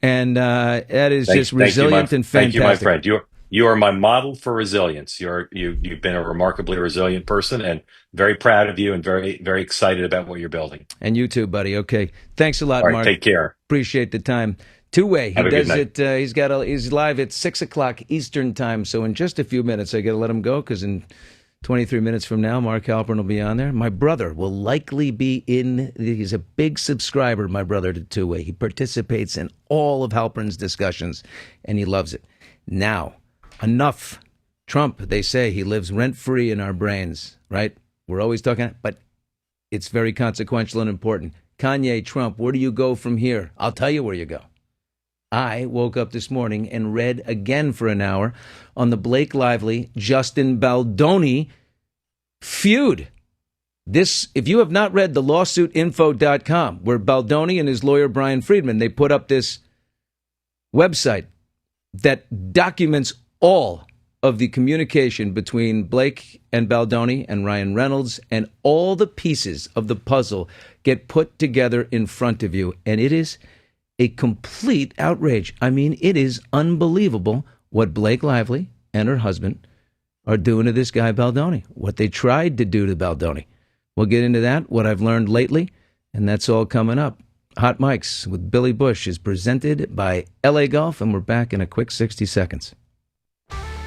and that is just resilient and fantastic. Thank you, my friend. You are my model for resilience. You've been a remarkably resilient person, and very proud of you, and very, very excited about what you're building. And you too, buddy. Okay, thanks a lot, All right, Mark. Take care. Appreciate the time. Two-way. He does it. He's live at 6:00 Eastern time. So in just a few minutes, I got to let him go because in 23 minutes from now, Mark Halperin will be on there. My brother will likely be in. He's a big subscriber, my brother, to Two-way. He participates in all of Halperin's discussions, and he loves it. Now. Enough. Trump, they say he lives rent-free in our brains, right? We're always talking, but it's very consequential and important. Kanye, Trump, where do you go from here? I'll tell you where you go. I woke up this morning and read again for an hour on the Blake Lively, Justin Baldoni feud. This, if you have not read the lawsuitinfo.com, where Baldoni and his lawyer, Brian Friedman, they put up this website that documents all of the communication between Blake and Baldoni and Ryan Reynolds, and all the pieces of the puzzle get put together in front of you. And it is a complete outrage. I mean, it is unbelievable what Blake Lively and her husband are doing to this guy Baldoni, what they tried to do to Baldoni. We'll get into that, what I've learned lately, and that's all coming up. Hot Mics with Billy Bush is presented by LA Golf, and we're back in a quick 60 seconds.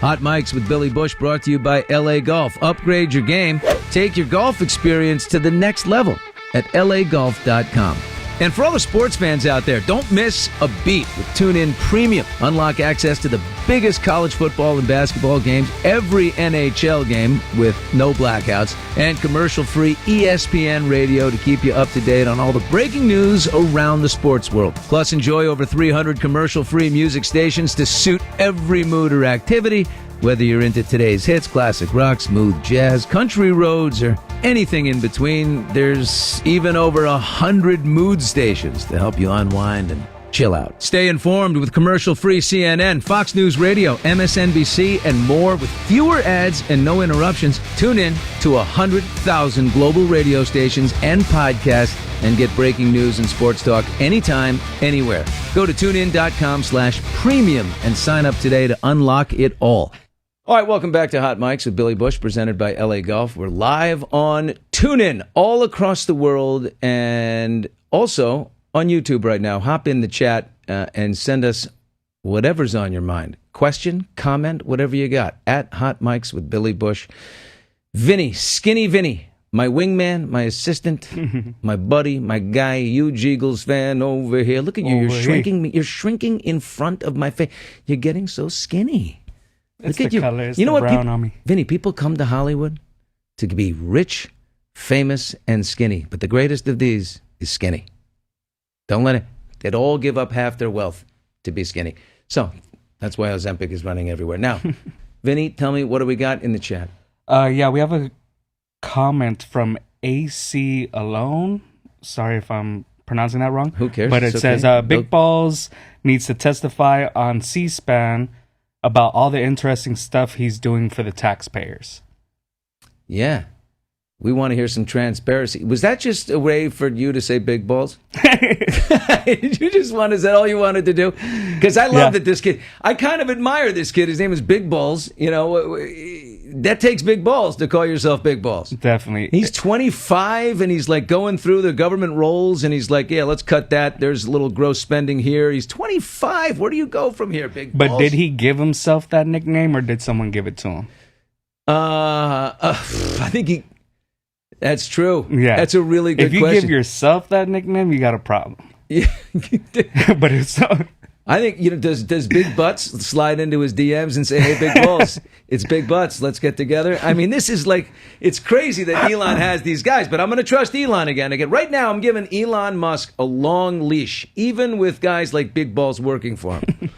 Hot Mics with Billy Bush brought to you by LA Golf. Upgrade your game. Take your golf experience to the next level at lagolf.com. And for all the sports fans out there, don't miss a beat with TuneIn Premium. Unlock access to the biggest college football and basketball games, every NHL game with no blackouts, and commercial-free ESPN radio to keep you up to date on all the breaking news around the sports world. Plus, enjoy over 300 commercial-free music stations to suit every mood or activity, whether you're into today's hits, classic rock, smooth jazz, country roads, or anything in between. There's even over 100 mood stations to help you unwind and chill out. Stay informed with commercial-free CNN, Fox News Radio, MSNBC, and more with fewer ads and no interruptions. Tune in to 100,000 global radio stations and podcasts and get breaking news and sports talk anytime, anywhere. Go to tunein.com/premium and sign up today to unlock it all. All right, welcome back to Hot Mics with Billy Bush, presented by LA Golf. We're live on TuneIn all across the world and also on YouTube right now. Hop in the chat and send us whatever's on your mind. Question, comment, whatever you got. At Hot Mics with Billy Bush. Vinny, Skinny Vinny, my wingman, my assistant, my buddy, my guy, huge Eagles fan over here. Look at you. You're shrinking me. You're shrinking in front of my face. You're getting so skinny. It's Look at the you. color. It's you know the what, brown on me. Vinny, people come to Hollywood to be rich, famous, and skinny. But the greatest of these is skinny. Don't let it. They'd all give up half their wealth to be skinny. So that's why Ozempic is running everywhere. Now, Vinny, tell me, what do we got in the chat? Yeah, we have a comment from AC Alone. Sorry if I'm pronouncing that wrong. Who cares? But it It's says, okay. Big Balls needs to testify on C-SPAN about all the interesting stuff he's doing for the taxpayers. Yeah. We want to hear some transparency. Was that just a way for you to say big balls? Did you just want, is that all you wanted to do? Because I love that this kid, I kind of admire this kid. His name is Big Balls. You know, that takes big balls to call yourself Big Balls. Definitely. He's 25 and he's like going through the government rolls and he's like, yeah, let's cut that. There's a little gross spending here. He's 25. Where do you go from here, Big Balls? But did he give himself that nickname or did someone give it to him? I think he... That's true. Yeah. That's a really good question. If you give yourself that nickname, you got a problem. Yeah. But it's so... I think, you know, does Big Butts slide into his DMs and say, hey, Big Balls, it's Big Butts, let's get together? I mean, this is like, it's crazy that Elon has these guys, but I'm going to trust Elon again. Right now, I'm giving Elon Musk a long leash, even with guys like Big Balls working for him.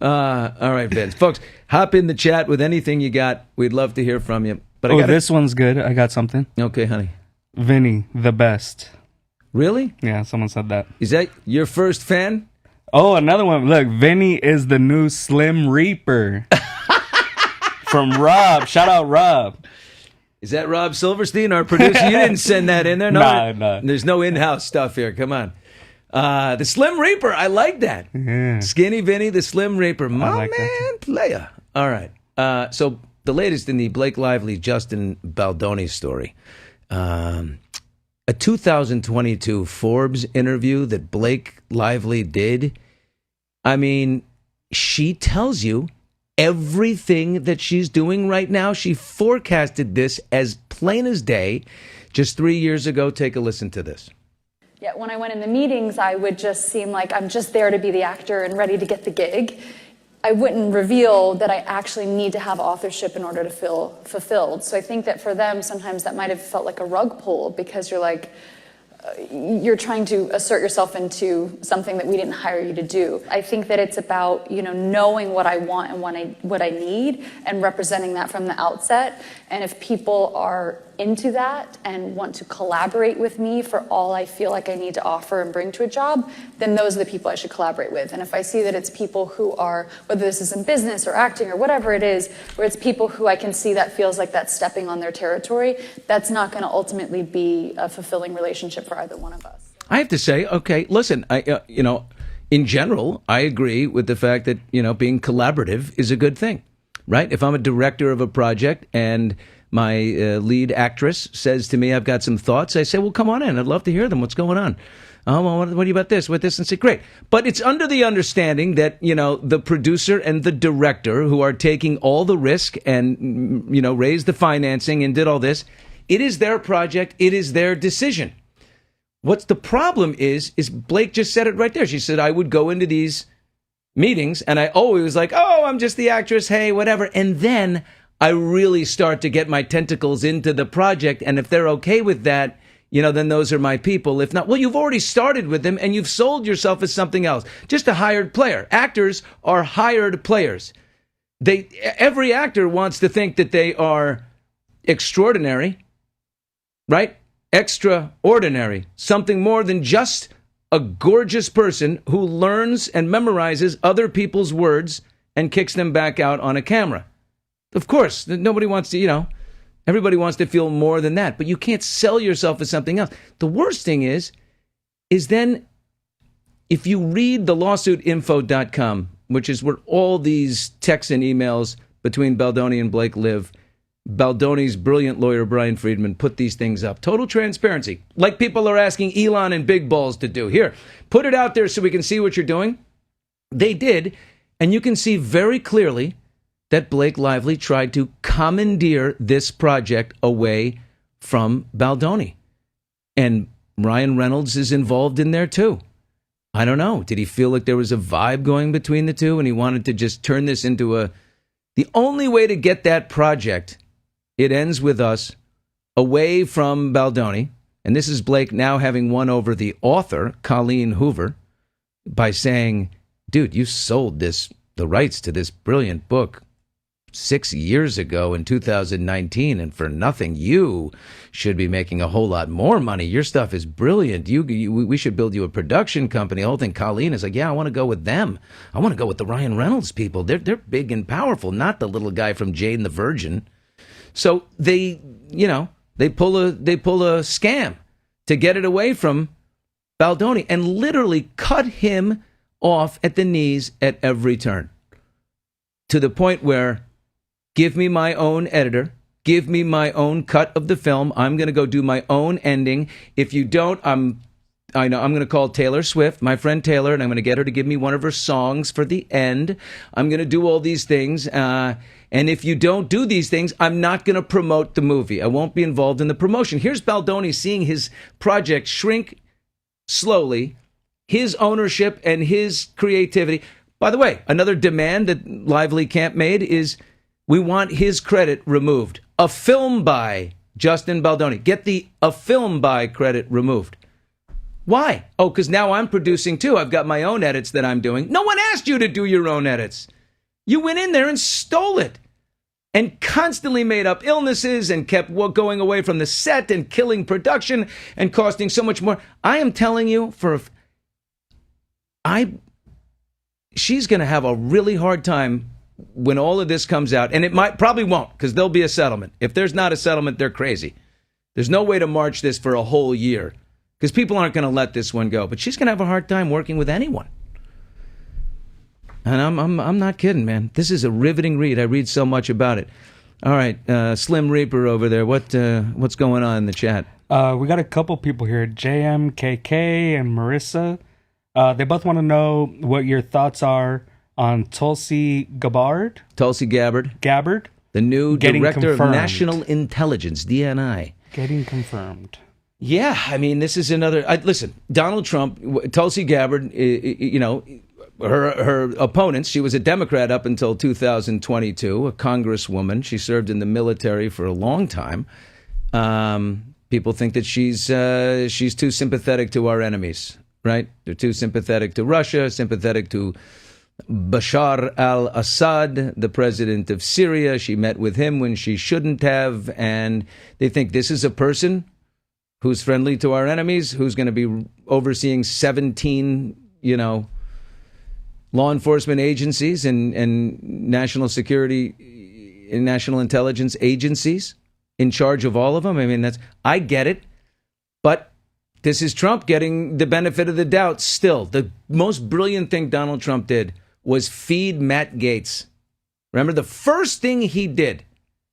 All right, Vince. Folks, hop in the chat with anything you got. We'd love to hear from you. But this one's good. I got something. Okay, honey. Vinny, the best. Really? Yeah, someone said that. Is that your first fan? Oh, another one. Look, Vinny is the new Slim Reaper. From Rob. Shout out, Rob. Is that Rob Silverstein, our producer? You didn't send that in there? No, Nah. There's no in-house stuff here. Come on. The Slim Reaper. I like that. Yeah. Skinny Vinny, the Slim Reaper. My like that man, player. All right. So the latest in the Blake Lively, Justin Baldoni story. A 2022 Forbes interview that Blake Lively did. I mean, she tells you everything that she's doing right now. She forecasted this as plain as day just 3 years ago. Take a listen to this. Yeah, when I went in the meetings, I would just seem like I'm just there to be the actor and ready to get the gig. I wouldn't reveal that I actually need to have authorship in order to feel fulfilled. So I think that for them, sometimes that might have felt like a rug pull because you're like, you're trying to assert yourself into something that we didn't hire you to do. I think that it's about, you know, knowing what I want and what I need and representing that from the outset. And if people are into that and want to collaborate with me for all I feel like I need to offer and bring to a job, then those are the people I should collaborate with. And if I see that it's people who are, whether this is in business or acting or whatever it is, where it's people who I can see that feels like that's stepping on their territory, that's not going to ultimately be a fulfilling relationship for either one of us. I have to say, okay, listen, in general, I agree with the fact that, being collaborative is a good thing, right? If I'm a director of a project and my lead actress says to me, I've got some thoughts, I say, well, come on in. I'd love to hear them. What's going on? Oh, well, what do you about this? With this? And say, great. But it's under the understanding that, the producer and the director who are taking all the risk and, raised the financing and did all this, it is their project. It is their decision. What's the problem is Blake just said it right there. She said, I would go into these meetings and I always was like, oh, I'm just the actress. Hey, whatever. And then I really start to get my tentacles into the project. And if they're okay with that, then those are my people. If not, well, you've already started with them and you've sold yourself as something else. Just a hired player. Actors are hired players. Every actor wants to think that they are extraordinary, right? Extraordinary. Something more than just a gorgeous person who learns and memorizes other people's words and kicks them back out on a camera. Of course, nobody wants to, everybody wants to feel more than that, but you can't sell yourself as something else. The worst thing is then if you read the lawsuitinfo.com, which is where all these texts and emails between Baldoni and Blake live, Baldoni's brilliant lawyer, Brian Friedman, put these things up. Total transparency, like people are asking Elon and Big Balls to do. Here, put it out there so we can see what you're doing. They did, and you can see very clearly that Blake Lively tried to commandeer this project away from Baldoni. And Ryan Reynolds is involved in there too. I don't know. Did he feel like there was a vibe going between the two and he wanted to just turn this into the only way to get that project, it ends with us, away from Baldoni. And this is Blake now having won over the author, Colleen Hoover, by saying, dude, you sold the rights to this brilliant book 6 years ago in 2019, and for nothing. You should be making a whole lot more money. Your stuff is brilliant. We should build you a production company. The whole thing. Colleen is like, yeah, I want to go with them. I want to go with the Ryan Reynolds people. They're big and powerful, not the little guy from Jane the Virgin. So they pull a scam to get it away from Baldoni and literally cut him off at the knees at every turn, to the point where, give me my own editor. Give me my own cut of the film. I'm going to go do my own ending. If you don't, I'm going to call Taylor Swift, my friend Taylor, and I'm going to get her to give me one of her songs for the end. I'm going to do all these things. And if you don't do these things, I'm not going to promote the movie. I won't be involved in the promotion. Here's Baldoni seeing his project shrink slowly, his ownership and his creativity. By the way, another demand that Lively Camp made is, we want his credit removed. A film by Justin Baldoni. Get the a film by credit removed. Why? Oh, because now I'm producing too. I've got my own edits that I'm doing. No one asked you to do your own edits. You went in there and stole it. And constantly made up illnesses and kept going away from the set and killing production and costing so much more. I am telling you, she's going to have a really hard time when all of this comes out, and it probably won't, because there'll be a settlement. If there's not a settlement, they're crazy. There's no way to march this for a whole year, because people aren't going to let this one go. But she's going to have a hard time working with anyone. And I'm not kidding, man. This is a riveting read. I read so much about it. All right, Slim Reaper over there. What's going on in the chat? We got a couple people here, JMKK and Marissa. They both want to know what your thoughts are on Tulsi Gabbard. Tulsi Gabbard. The new Director of National Intelligence, DNI. Getting confirmed. Yeah, I mean, this is another... listen, Donald Trump, Tulsi Gabbard, her opponents, she was a Democrat up until 2022, a congresswoman. She served in the military for a long time. People think that she's too sympathetic to our enemies, right? They're too sympathetic to Russia, sympathetic to Bashar al-Assad, the president of Syria. She met with him when she shouldn't have, and they think this is a person who's friendly to our enemies, who's going to be overseeing 17, law enforcement agencies and national security and national intelligence agencies in charge of all of them. I mean, I get it, but this is Trump getting the benefit of the doubt still. The most brilliant thing Donald Trump did was feed Matt Gaetz. Remember, the first thing he did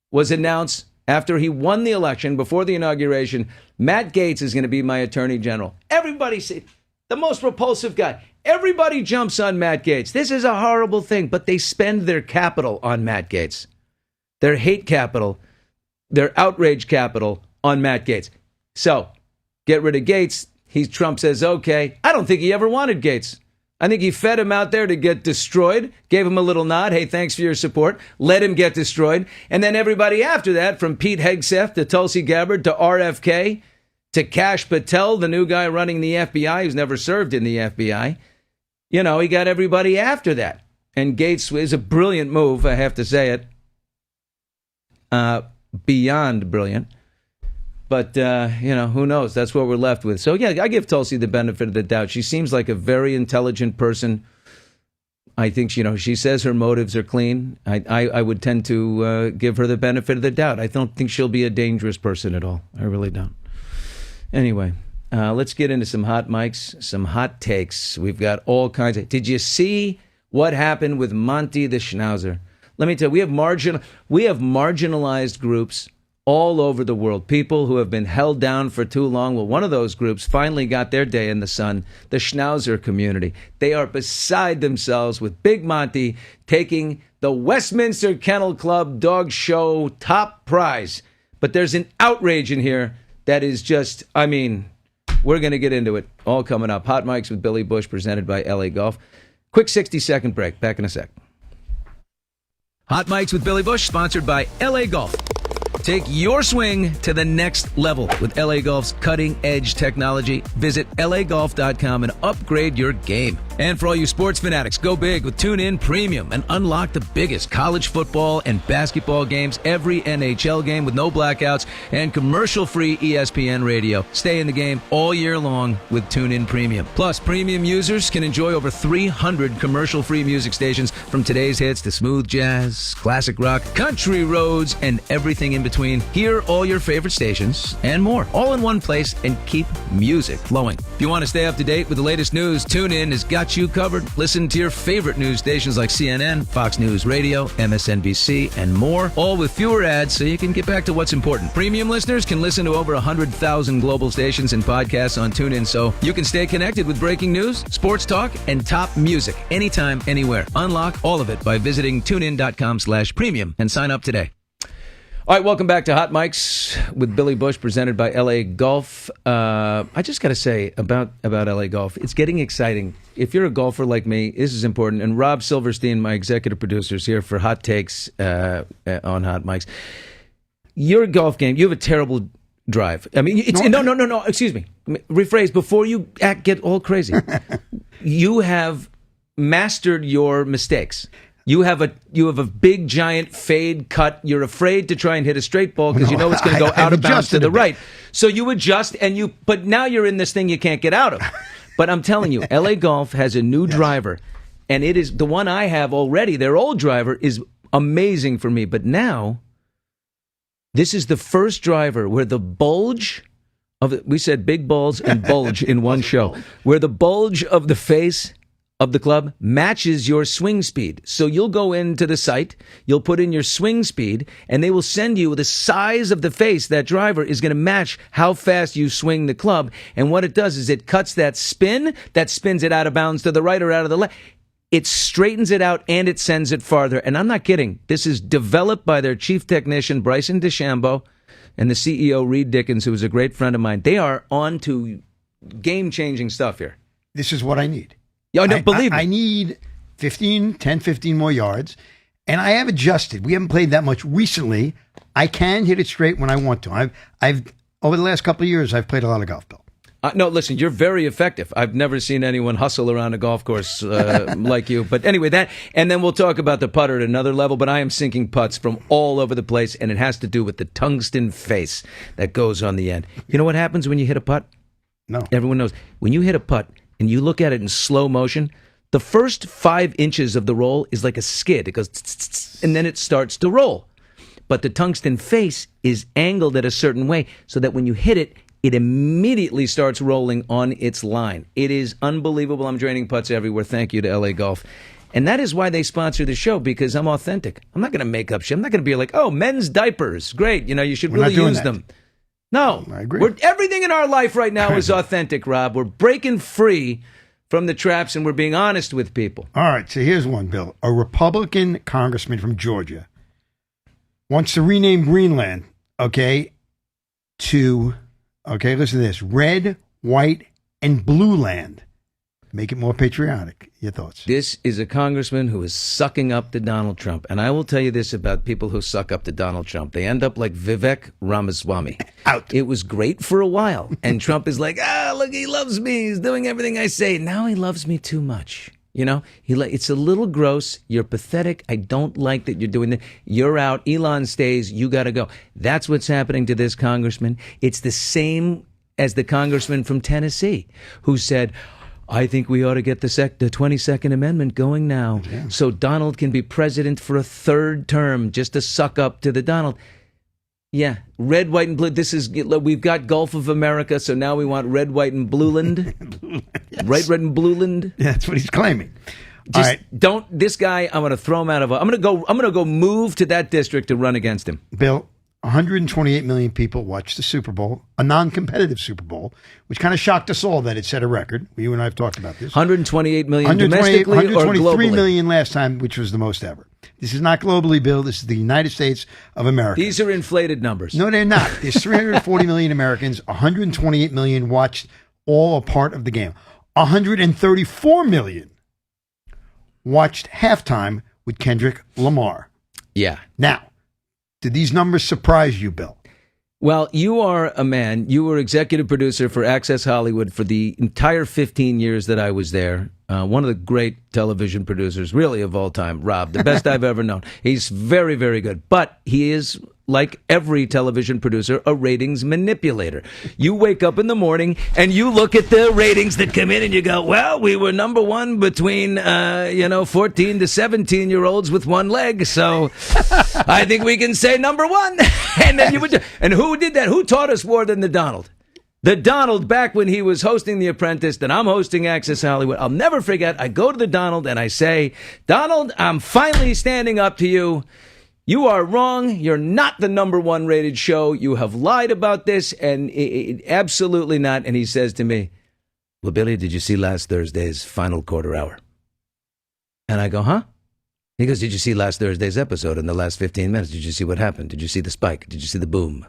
was announce, after he won the election, before the inauguration, Matt Gaetz is going to be my attorney general. Everybody said, the most repulsive guy. Everybody jumps on Matt Gaetz. This is a horrible thing, but they spend their capital on Matt Gaetz. Their hate capital, their outrage capital on Matt Gaetz. So, get rid of Gaetz. Trump says, okay. I don't think he ever wanted Gaetz. I think he fed him out there to get destroyed, gave him a little nod. Hey, thanks for your support. Let him get destroyed. And then everybody after that, from Pete Hegseth to Tulsi Gabbard to RFK to Kash Patel, the new guy running the FBI who's never served in the FBI. He got everybody after that. And Gaetz is a brilliant move, I have to say it. Beyond brilliant. But, who knows? That's what we're left with. So, yeah, I give Tulsi the benefit of the doubt. She seems like a very intelligent person. I think, she says her motives are clean. I would tend to give her the benefit of the doubt. I don't think she'll be a dangerous person at all. I really don't. Anyway, let's get into some hot mics, some hot takes. We've got all kinds of... Did you see what happened with Monty the Schnauzer? Let me tell you, we have marginalized groups all over the world, people who have been held down for too long. Well, one of those groups finally got their day in the sun, the Schnauzer community. They are beside themselves with Big Monty taking the Westminster Kennel Club Dog Show top prize. But there's an outrage in here that is just, we're going to get into it. All coming up. Hot Mics with Billy Bush, presented by LA Golf. Quick 60-second break. Back in a sec. Hot Mics with Billy Bush, sponsored by LA Golf. Take your swing to the next level with LA Golf's cutting-edge technology. Visit lagolf.com and upgrade your game. And for all you sports fanatics, go big with TuneIn Premium and unlock the biggest college football and basketball games, every NHL game with no blackouts, and commercial-free ESPN radio. Stay in the game all year long with TuneIn Premium. Plus, premium users can enjoy over 300 commercial-free music stations, from today's hits to smooth jazz, classic rock, country roads, and everything in between. Hear all your favorite stations and more, all in one place, and keep music flowing. If you want to stay up to date with the latest news, TuneIn has got you covered. Listen to your favorite news stations like CNN, Fox News Radio, MSNBC, and more, all with fewer ads so you can get back to what's important. Premium listeners can listen to over 100,000 global stations and podcasts on TuneIn, so you can stay connected with breaking news, sports talk, and top music anytime, anywhere. Unlock all of it by visiting tunein.com/premium and sign up today. All right, welcome back to Hot Mics with Billy Bush, presented by LA Golf. I just got to say about LA Golf, it's getting exciting. If you're a golfer like me, this is important. And Rob Silverstein, my executive producer, is here for hot takes on Hot Mics. Your golf game, you have a terrible drive. No. Excuse me. Rephrase before you get all crazy. You have mastered your mistakes. You have a big giant fade cut. You're afraid to try and hit a straight ball because you know it's going to go out of bounds to the right. So you adjust but now you're in this thing you can't get out of. But I'm telling you, LA Golf has a new driver, and it is the one I have already. Their old driver is amazing for me, but now this is the first driver where the bulge we said big balls and bulge in one show, where the bulge of the face of the club matches your swing speed. So you'll go into the site, you'll put in your swing speed, and they will send you the size of the face. That driver is going to match how fast you swing the club. And what it does is it cuts that spin, that spins it out of bounds to the right or out of the left. It straightens it out and it sends it farther. And I'm not kidding. This is developed by their chief technician, Bryson DeChambeau, and the CEO, Reed Dickens, who is a great friend of mine. They are on to game-changing stuff here. This is what I need. Yeah, no, believe me. I need 15 more yards, and I have adjusted. We haven't played that much recently. I can hit it straight when I want to. I've over the last couple of years, I've played a lot of golf, Bill. No, listen, you're very effective. I've never seen anyone hustle around a golf course like you. But anyway, and then we'll talk about the putter at another level, but I am sinking putts from all over the place, and it has to do with the tungsten face that goes on the end. You know what happens when you hit a putt? No. Everyone knows. When you hit a putt, and you look at it in slow motion, the first 5 inches of the roll is like a skid. It goes, and then it starts to roll. But the tungsten face is angled at a certain way so that when you hit it, it immediately starts rolling on its line. It is unbelievable. I'm draining putts everywhere. Thank you to LA Golf. And that is why they sponsor the show, because I'm authentic. I'm not going to make up shit. I'm not going to be like, oh, men's diapers. Great. You should really use them. No, I agree. Everything in our life right now is authentic, Rob. We're breaking free from the traps, and we're being honest with people. All right, so here's one, Bill. A Republican congressman from Georgia wants to rename Greenland, to, listen to this, red, white, and blue land. Make it more patriotic. Your thoughts? This is a congressman who is sucking up to Donald Trump. And I will tell you this about people who suck up to Donald Trump. They end up like Vivek Ramaswamy. Out. It was great for a while. And Trump is like, look, he loves me. He's doing everything I say. Now he loves me too much. You know, it's a little gross. You're pathetic. I don't like that you're doing that. You're out. Elon stays. You got to go. That's what's happening to this congressman. It's the same as the congressman from Tennessee who said, I think we ought to get the 22nd Amendment going now so Donald can be president for a third term just to suck up to the Donald. Yeah, red, white, and blue. We've got Gulf of America, so now we want red, white, and blue land. Yes. Red, and blue land. Yeah, that's what he's claiming. Just don't. This guy, I'm going to throw him out of. I'm going to go move to that district to run against him. Bill, 128 million people watched the Super Bowl, a non-competitive Super Bowl, which kind of shocked us all that it set a record. You and I have talked about this. 128 million domestically or globally? 123 million last time, which was the most ever. This is not globally, Bill. This is the United States of America. These are inflated numbers. No, they're not. There's 340 million Americans. 128 million watched all a part of the game. 134 million watched halftime with Kendrick Lamar. Yeah. Now, did these numbers surprise you, Bill? Well, you are a man. You were executive producer for Access Hollywood for the entire 15 years that I was there. One of the great television producers, really, of all time, Rob, the best I've ever known. He's very, very good. But he is, like every television producer, a ratings manipulator. You wake up in the morning and you look at the ratings that come in and you go, well, we were number one between, 14 to 17-year-olds with one leg. So I think we can say number one. And then and who did that? Who taught us more than the Donald? The Donald, back when he was hosting The Apprentice, then I'm hosting Access Hollywood. I'll never forget. I go to the Donald and I say, Donald, I'm finally standing up to you. You are wrong. You're not the number one rated show. You have lied about this, and absolutely not. And he says to me, well, Billy, did you see last Thursday's final quarter hour? And I go, huh? He goes, did you see last Thursday's episode in the last 15 minutes? Did you see what happened? Did you see the spike? Did you see the boom?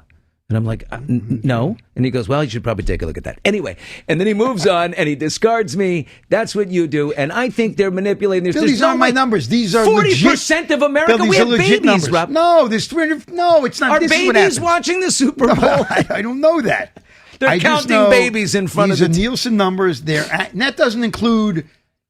And I'm like, no. And he goes, well, you should probably take a look at that. Anyway, and then he moves on and he discards me. That's what you do. And I think they're manipulating this. Bill, these aren't my numbers. These are 40% of America. Bill, we have babies, numbers. Rob. No, there's 300. No, it's not. Are this babies watching the Super Bowl? No, I don't know that. They're counting babies in front of these are Nielsen numbers. And that doesn't include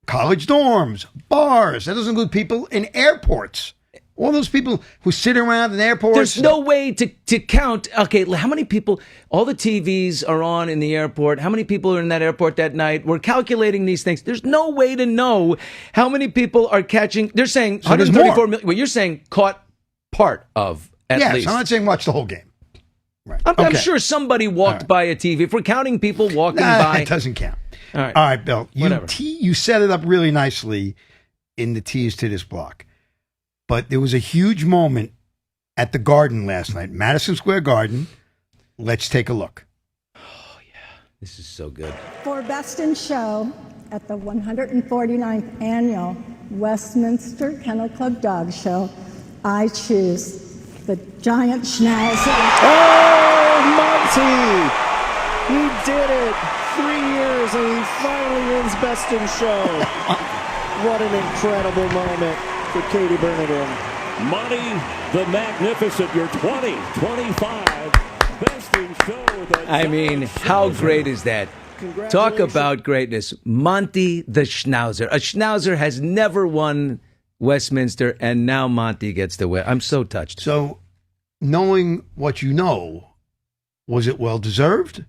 college dorms, bars. That doesn't include people in airports. All those people who sit around in airports. There's no way to count. Okay, how many people, all the TVs are on in the airport. How many people are in that airport that night? We're calculating these things. There's no way to know how many people are catching. They're saying 134 million. Well, you're saying caught part of at least. Yes, I'm not saying watch the whole game. Right. I'm sure somebody walked by a TV. If we're counting people walking by. It doesn't count. All right, Bill. Whatever. You set it up really nicely in the tease to this block. But there was a huge moment at the Garden last night, Madison Square Garden. Let's take a look. Oh, yeah. This is so good. For Best in Show at the 149th Annual Westminster Kennel Club Dog Show, I choose the giant Schnauzer. Oh, Monty! He did it! 3 years and he finally wins Best in Show. What an incredible moment for Katie Bernadette. Monty the Magnificent, your 2025 Best in Show. I mean, how great is that? Talk about greatness. Monty the Schnauzer. A Schnauzer has never won Westminster, and now Monty gets to win. I'm so touched. So, knowing what you know, was it well-deserved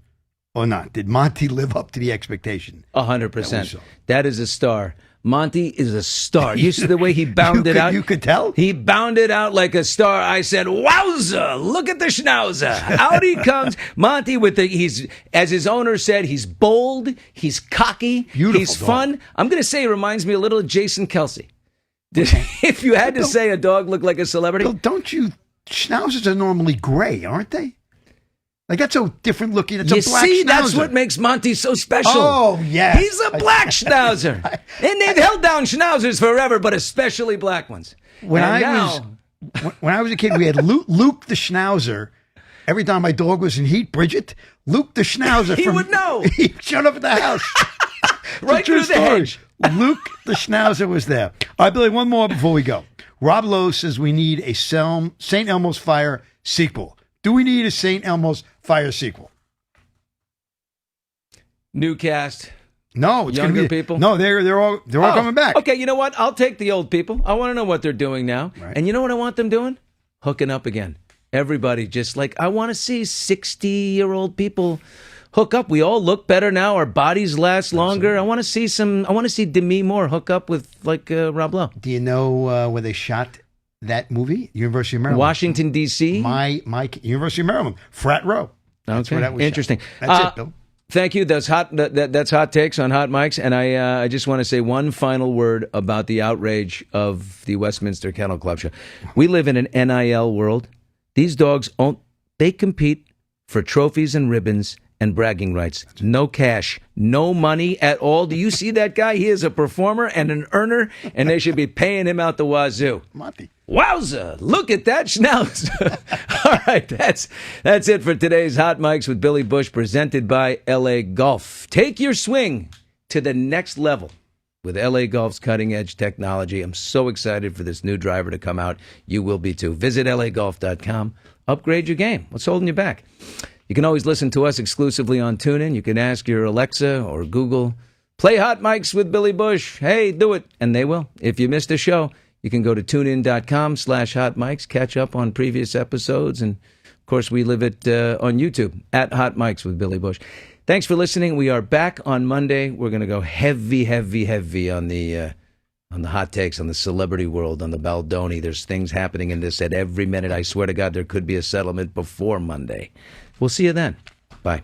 or not? Did Monty live up to the expectation? 100%. That is a star. Monty is a star. You see the way he bounded out? You could tell? He bounded out like a star. I said, wowza, look at the Schnauzer. Out he comes. Monty he's, as his owner said, he's bold, he's cocky, beautiful he's dog. fun. I'm going to say he reminds me a little of Jason Kelsey. If you had to say a dog looked like a celebrity. Bill, Schnauzers are normally gray, aren't they? Like, that's a different looking. It's a black Schnauzer. That's what makes Monty so special. Oh, yeah. He's a black Schnauzer. And they've held down Schnauzers forever, but especially black ones. When I was a kid, we had Luke the Schnauzer. Every time my dog was in heat, Bridget, Luke the Schnauzer. He would know. He showed up at the house. Right through the hedge. Luke the Schnauzer was there. All right, Billy, one more before we go. Rob Lowe says we need a St. Elmo's Fire sequel. Do we need a St. Elmo's Fire sequel? New cast, No, it's Younger going to be people? No, they're all coming back. Okay, you know what? I'll take the old people. I want to know what they're doing now. Right. And you know what I want them doing? Hooking up again. Everybody just like, I want to see 60-year-old people hook up. We all look better now. Our bodies last longer. I want to see Demi Moore hook up with like Rob Lowe. Do you know where they shot that movie? University of Maryland. Washington, D.C.? My University of Maryland. Frat Row. That's Okay, where that was interesting. shot. That's it, Bill. Thank you. That's hot. That's hot takes on Hot Mics. And I just want to say one final word about the outrage of the Westminster Kennel Club show. We live in an NIL world. These dogs, they compete for trophies and ribbons and bragging rights. No cash, no money at all. Do you see that guy? He is a performer and an earner, and they should be paying him out the wazoo. Monty. Wowza! Look at that Schnauzer. All right, that's it for today's Hot Mics with Billy Bush, presented by LA Golf. Take your swing to the next level with LA Golf's cutting-edge technology. I'm so excited for this new driver to come out. You will be too. Visit lagolf.com. Upgrade your game. What's holding you back? You can always listen to us exclusively on TuneIn. You can ask your Alexa or Google, play Hot Mics with Billy Bush. Hey, do it. And they will. If you missed a show, you can go to tunein.com/Hot Mics, catch up on previous episodes. And, of course, we live it on YouTube, at Hot Mics with Billy Bush. Thanks for listening. We are back on Monday. We're going to go heavy on the hot takes, on the celebrity world, on the Baldoni. There's things happening in this at every minute. I swear to God, there could be a settlement before Monday. We'll see you then. Bye.